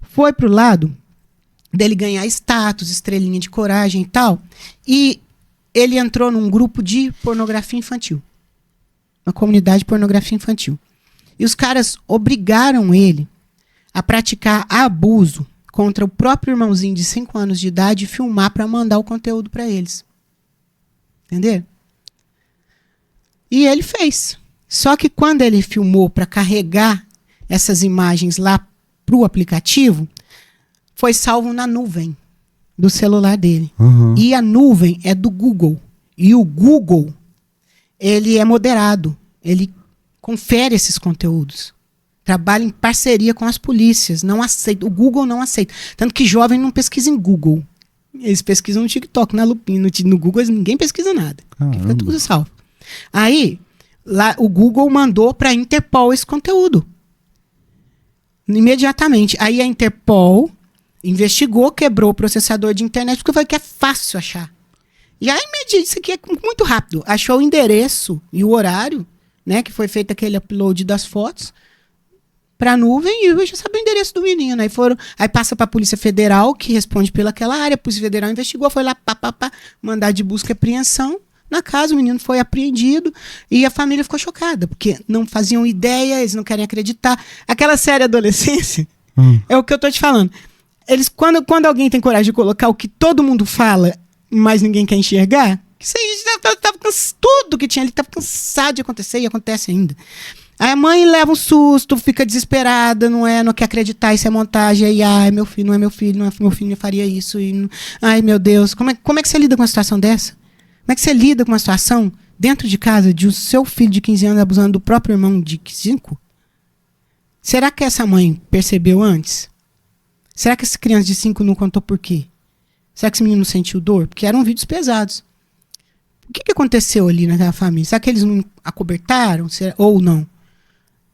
Foi pro lado dele ganhar status, estrelinha de coragem e tal. E ele entrou num grupo de pornografia infantil. Uma comunidade de pornografia infantil. E os caras obrigaram ele a praticar abuso contra o próprio irmãozinho de 5 anos de idade e filmar para mandar o conteúdo para eles. Entendeu? E ele fez. Só que quando ele filmou para carregar essas imagens lá pro aplicativo, foi salvo na nuvem do celular dele. E a nuvem é do Google. E o Google, ele é moderado. Ele confere esses conteúdos. Trabalha em parceria com as polícias. Não aceita. O Google não aceita. Tanto que jovem não pesquisa em Google. Eles pesquisam no TikTok, na Lupin. No Google ninguém pesquisa nada. Fica tudo salvo. Aí, lá, o Google mandou para a Interpol esse conteúdo. Imediatamente. Aí a Interpol investigou, quebrou o processador de internet, porque foi que é fácil achar. E aí, isso aqui é muito rápido. Achou o endereço e o horário, né, que foi feito aquele upload das fotos para a nuvem, e eu já sabia o endereço do menino. Aí passa para a Polícia Federal, que responde pelaquela área. A Polícia Federal investigou, foi lá, mandar de busca e apreensão. Na casa, o menino foi apreendido e a família ficou chocada, porque não faziam ideia, eles não querem acreditar. Aquela série Adolescência é o que eu tô te falando. Eles, quando alguém tem coragem de colocar o que todo mundo fala, mas ninguém quer enxergar, isso aí tudo que tinha ali estava cansado de acontecer e acontece ainda. Aí a mãe leva um susto, fica desesperada, não quer acreditar, isso é montagem. Aí, ai, meu filho, não é meu filho, não faria isso. Ai, meu Deus, como é que você lida com uma situação dessa? Como é que você lida com uma situação dentro de casa de o seu filho de 15 anos abusando do próprio irmão de 5? Será que essa mãe percebeu antes? Será que essa criança de 5 não contou por quê? Será que esse menino não sentiu dor? Porque eram vídeos pesados. O que aconteceu ali naquela família? Será que eles não acobertaram? Ou não?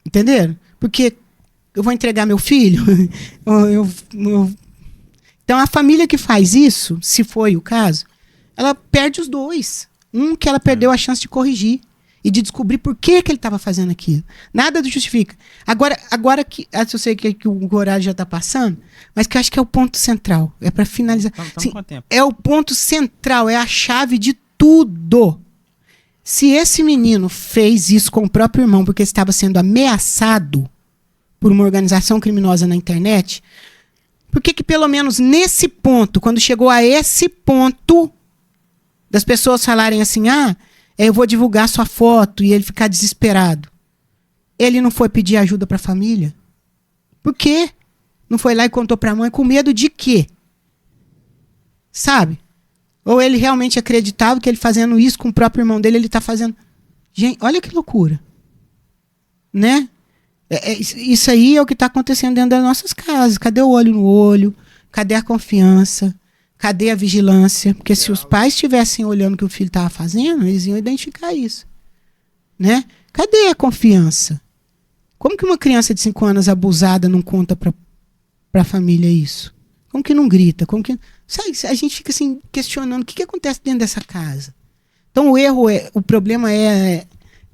Entenderam? Porque eu vou entregar meu filho? Então a família que faz isso, se foi o caso, ela perde os dois. Que ela perdeu a chance de corrigir e de descobrir por que ele estava fazendo aquilo. Nada justifica. Agora que eu sei que o horário já está passando, mas que eu acho que é o ponto central. É para finalizar. Sim, é o ponto central, é a chave de tudo. Se esse menino fez isso com o próprio irmão porque estava sendo ameaçado por uma organização criminosa na internet, por que pelo menos nesse ponto, quando chegou a esse ponto, das pessoas falarem assim, eu vou divulgar sua foto, e ele ficar desesperado. Ele não foi pedir ajuda para a família? Por quê? Não foi lá e contou para a mãe com medo de quê? Sabe? Ou ele realmente acreditava que ele fazendo isso com o próprio irmão dele, ele está fazendo... Gente, olha que loucura. Né? Isso aí é o que está acontecendo dentro das nossas casas. Cadê o olho no olho? Cadê a confiança? Cadê a vigilância? Porque se os pais estivessem olhando o que o filho estava fazendo, eles iam identificar isso. Né? Cadê a confiança? Como que uma criança de 5 anos abusada não conta para a família isso? Como que não grita? Como que... Sabe, a gente fica assim questionando o que acontece dentro dessa casa. Então o problema é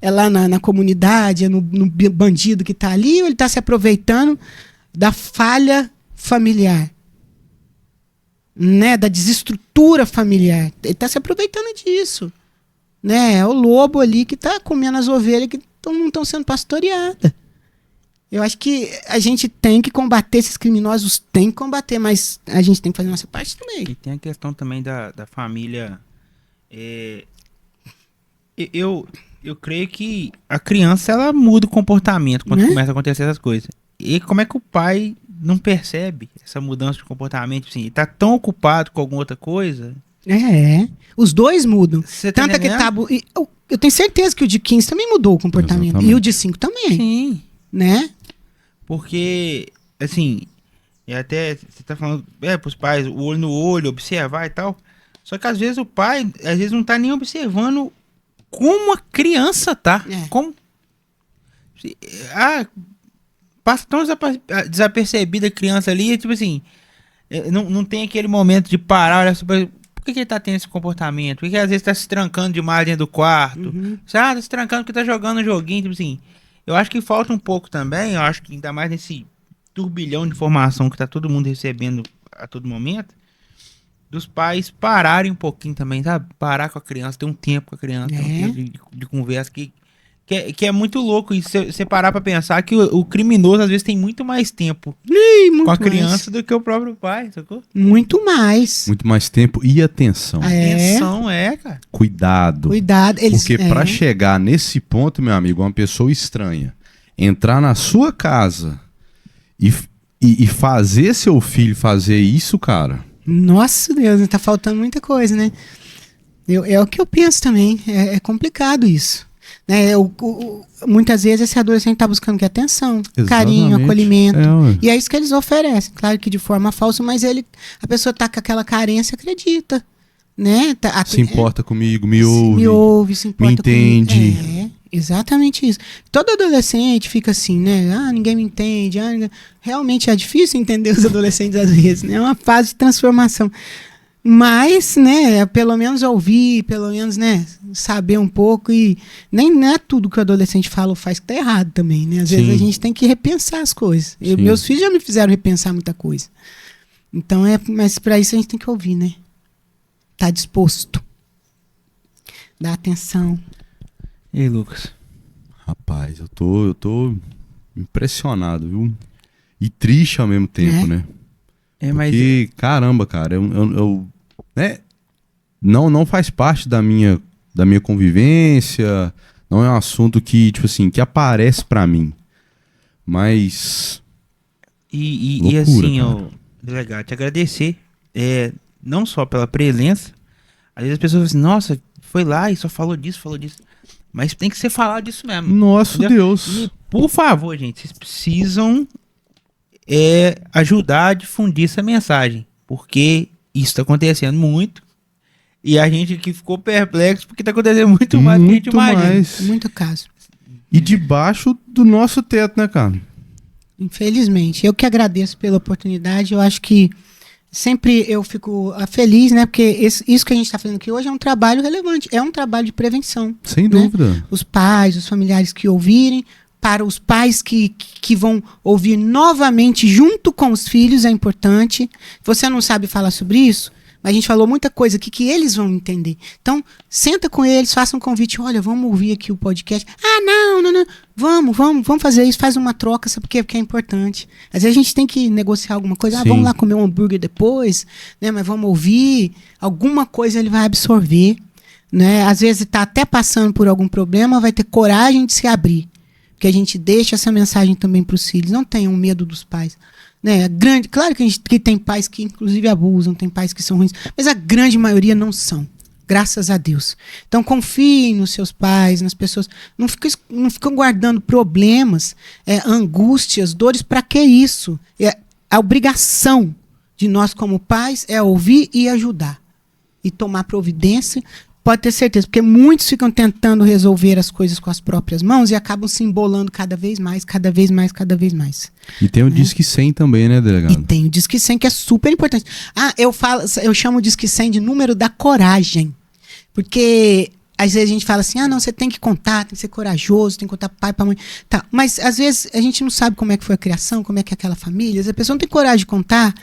lá na comunidade, é no bandido que está ali, ou ele está se aproveitando da falha familiar? Né, da desestrutura familiar. Ele está se aproveitando disso. Né? É o lobo ali que está comendo as ovelhas que não estão sendo pastoreadas. Eu acho que a gente tem que combater esses criminosos, tem que combater, mas a gente tem que fazer a nossa parte também. E tem a questão também da família. eu creio que a criança, ela muda o comportamento quando começa a acontecer essas coisas. E como é que o pai não percebe essa mudança de comportamento? Assim, ele tá tão ocupado com alguma outra coisa. Os dois mudam. Tá Tanto é que eu tenho certeza que o de 15 também mudou o comportamento. Exatamente. E o de 5 também. Sim. Né? Porque, assim, e até você tá falando, pros pais, o olho no olho, observar e tal. Só que às vezes o pai, não tá nem observando como a criança tá. Como... passa tão desapercebida a criança ali, tipo assim, não tem aquele momento de parar, olhar sobre... Por que ele tá tendo esse comportamento? Por que às vezes tá se trancando demais dentro do quarto? Tá se trancando porque tá jogando um joguinho, tipo assim. Eu acho que falta um pouco também, eu acho que ainda mais nesse turbilhão de informação que tá todo mundo recebendo a todo momento, dos pais pararem um pouquinho também, sabe? Parar com a criança, ter um tempo com a criança, ter um tempo de conversa, que é muito louco. E você parar pra pensar que o criminoso às vezes tem muito mais tempo com a criança do que o próprio pai, sacou? Muito mais. Muito mais tempo e atenção. Atenção, cara. Cuidado. Porque pra chegar nesse ponto, meu amigo, uma pessoa estranha entrar na sua casa e fazer seu filho fazer isso, cara... Nossa Deus, tá faltando muita coisa, né? É o que eu penso também. É complicado isso. Né? Muitas vezes esse adolescente tá buscando atenção, carinho, acolhimento. E é isso que eles oferecem. Claro que de forma falsa, mas a pessoa tá com aquela carência, acredita. Né? Se importa comigo, me ouve, se importa me entende. Comigo. Exatamente isso. Todo adolescente fica assim, né? Ninguém me entende. Realmente é difícil entender os adolescentes às vezes, né? É uma fase de transformação. Mas, né, pelo menos ouvir, pelo menos, né, saber um pouco. E não é tudo que o adolescente fala ou faz que tá errado também, né? Às vezes a gente tem que repensar as coisas. Meus filhos já me fizeram repensar muita coisa. Então, mas para isso a gente tem que ouvir, né? Tá disposto. Dar atenção. E aí, Lucas? Rapaz, eu tô impressionado, viu? E triste ao mesmo tempo, né? Porque, caramba, cara, eu né? Não faz parte da minha convivência, não é um assunto que, tipo assim, que aparece pra mim. Mas... loucura, e assim, delegado, te agradecer, não só pela presença, às vezes as pessoas falam assim, nossa, foi lá e só falou disso. Mas tem que ser falado disso mesmo. Nossa, Deus. E, por favor, gente, vocês precisam ajudar a difundir essa mensagem. Porque isso está acontecendo muito. E a gente aqui ficou perplexo porque está acontecendo muito mais do que a gente imagina. Muito caso. E debaixo do nosso teto, né, cara? Infelizmente. Eu que agradeço pela oportunidade. Eu acho que sempre eu fico feliz, né? Porque isso que a gente está fazendo aqui hoje é um trabalho relevante. É um trabalho de prevenção. Sem dúvida. Os pais, os familiares que ouvirem, para os pais que vão ouvir novamente junto com os filhos, é importante. Você não sabe falar sobre isso, mas a gente falou muita coisa aqui que eles vão entender. Então, senta com eles, faça um convite. Olha, vamos ouvir aqui o podcast. Não. Vamos fazer isso. Faz uma troca, sabe por quê? Porque é importante. Às vezes a gente tem que negociar alguma coisa. Vamos lá comer um hambúrguer depois, né? Mas vamos ouvir. Alguma coisa ele vai absorver, né? Às vezes está até passando por algum problema, vai ter coragem de se abrir. Porque a gente deixa essa mensagem também para os filhos. Não tenham medo dos pais. Né? Claro que tem pais que inclusive abusam, tem pais que são ruins, mas a grande maioria não são. Graças a Deus. Então confiem nos seus pais, nas pessoas. Não ficam guardando problemas, angústias, dores. Para que isso? A obrigação de nós como pais é ouvir e ajudar. E tomar providência. Pode ter certeza, porque muitos ficam tentando resolver as coisas com as próprias mãos e acabam se embolando cada vez mais. E tem o Disque 100 também, né, delegado? E tem o Disque 100, que é super importante. Eu chamo o Disque 100 de número da coragem. Porque às vezes a gente fala assim, não, você tem que contar, tem que ser corajoso, tem que contar pro pai, pra mãe. Tá. Mas às vezes a gente não sabe como é que foi a criação, como é que é aquela família. A pessoa não tem coragem de contar,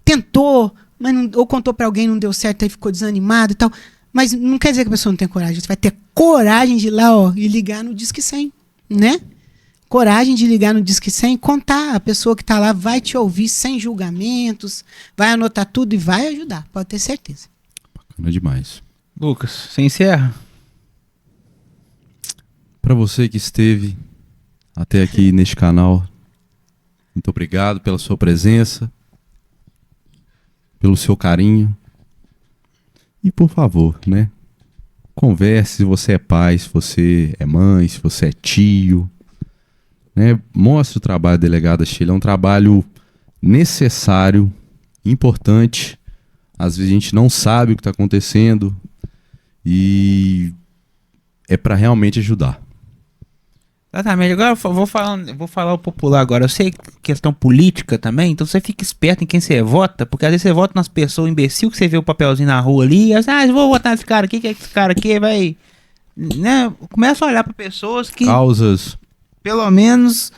tentou, mas ou contou pra alguém, não deu certo, aí ficou desanimado e tal. Mas não quer dizer que a pessoa não tem coragem. Você vai ter coragem de ir lá e ligar no Disque 100, né? Coragem de ligar no Disque 100 e contar. A pessoa que está lá vai te ouvir sem julgamentos, vai anotar tudo e vai ajudar. Pode ter certeza. Bacana demais. Lucas, você encerra? Para você que esteve até aqui neste canal, muito obrigado pela sua presença, pelo seu carinho. E por favor, né? Converse se você é pai, se você é mãe, se você é tio, né? Mostre o trabalho da delegada Sheila, é um trabalho necessário, importante. Às vezes a gente não sabe o que está acontecendo e é para realmente ajudar. Exatamente. Agora eu vou falar o popular agora. Eu sei questão política também, então você fica esperto em quem você vota, porque às vezes você vota nas pessoas imbecil que você vê o papelzinho na rua ali, e você, eu vou votar nesse cara aqui, que é esse cara aqui, vai... Né? Começa a olhar para pessoas que... Causas. Pelo menos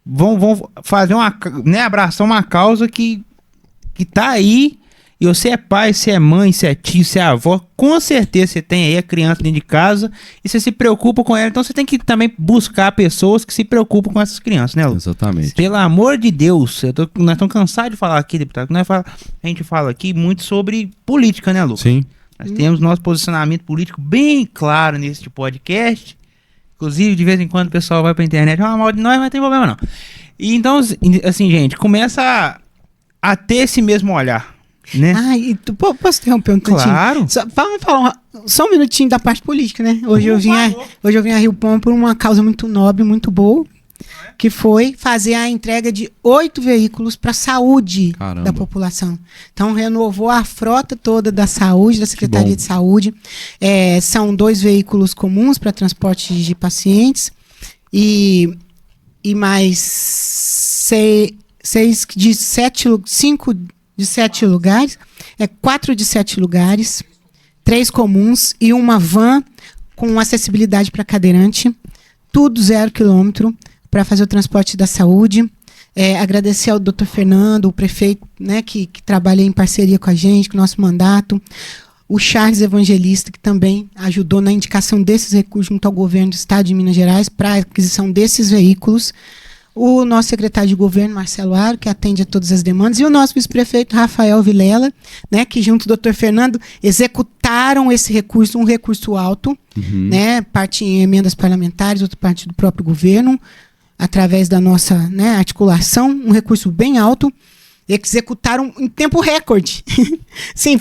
vão fazer uma... Né, abraçar uma causa que tá aí. E você é pai, você é mãe, você é tio, você é avó, com certeza você tem aí a criança dentro de casa e você se preocupa com ela. Então você tem que também buscar pessoas que se preocupam com essas crianças, né, Lu? Exatamente. Pelo amor de Deus, nós estamos cansados de falar aqui, deputado. A gente fala aqui muito sobre política, né, Lu? Sim. Nós temos nosso posicionamento político bem claro nesse podcast. Inclusive, de vez em quando o pessoal vai pra internet, mal de nós, mas não tem problema não. E então, assim, gente, começa a ter esse mesmo olhar. Né? Posso interromper um tantinho? Claro. Vamos falar só um minutinho da parte política, né? Hoje eu vim a Rio Pombo por uma causa muito nobre, muito boa, que foi fazer a entrega de 8 veículos para a saúde da população. Então renovou a frota toda da saúde, da Secretaria de Saúde. São 2 veículos comuns para transporte de pacientes e mais 5 de 7 lugares, 4 de 7 lugares, 3 comuns e uma van com acessibilidade para cadeirante, tudo 0 km para fazer o transporte da saúde. Agradecer ao Dr. Fernando, o prefeito, né, que trabalha em parceria com a gente, com o nosso mandato, o Charles Evangelista, que também ajudou na indicação desses recursos junto ao governo do estado de Minas Gerais para a aquisição desses veículos, o nosso secretário de governo, Marcelo Aro, que atende a todas as demandas, e o nosso vice-prefeito, Rafael Vilela, né, que junto do Dr. Fernando executaram esse recurso, um recurso alto, né, parte em emendas parlamentares, outra parte do próprio governo, através da nossa, né, articulação, um recurso bem alto, executaram em tempo recorde. Sim,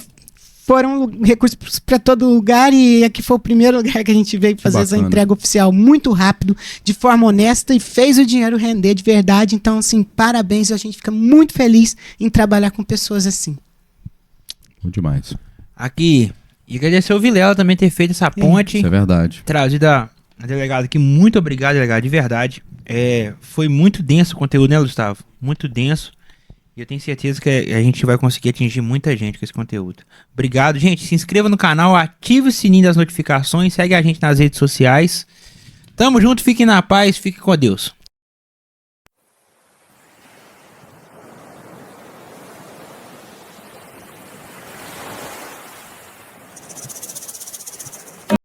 foram recursos para todo lugar e aqui foi o primeiro lugar que a gente veio fazer essa entrega oficial muito rápido, de forma honesta e fez o dinheiro render de verdade. Então, assim, parabéns, a gente fica muito feliz em trabalhar com pessoas assim. Bom demais. Aqui, e agradecer o Vilela também ter feito essa ponte. Isso é verdade. Trazida a delegada aqui. Muito obrigado, delegado, de verdade. Foi muito denso o conteúdo, né, Gustavo? Muito denso. E eu tenho certeza que a gente vai conseguir atingir muita gente com esse conteúdo. Obrigado, gente. Se inscreva no canal, ative o sininho das notificações, segue a gente nas redes sociais. Tamo junto, fiquem na paz, fiquem com Deus.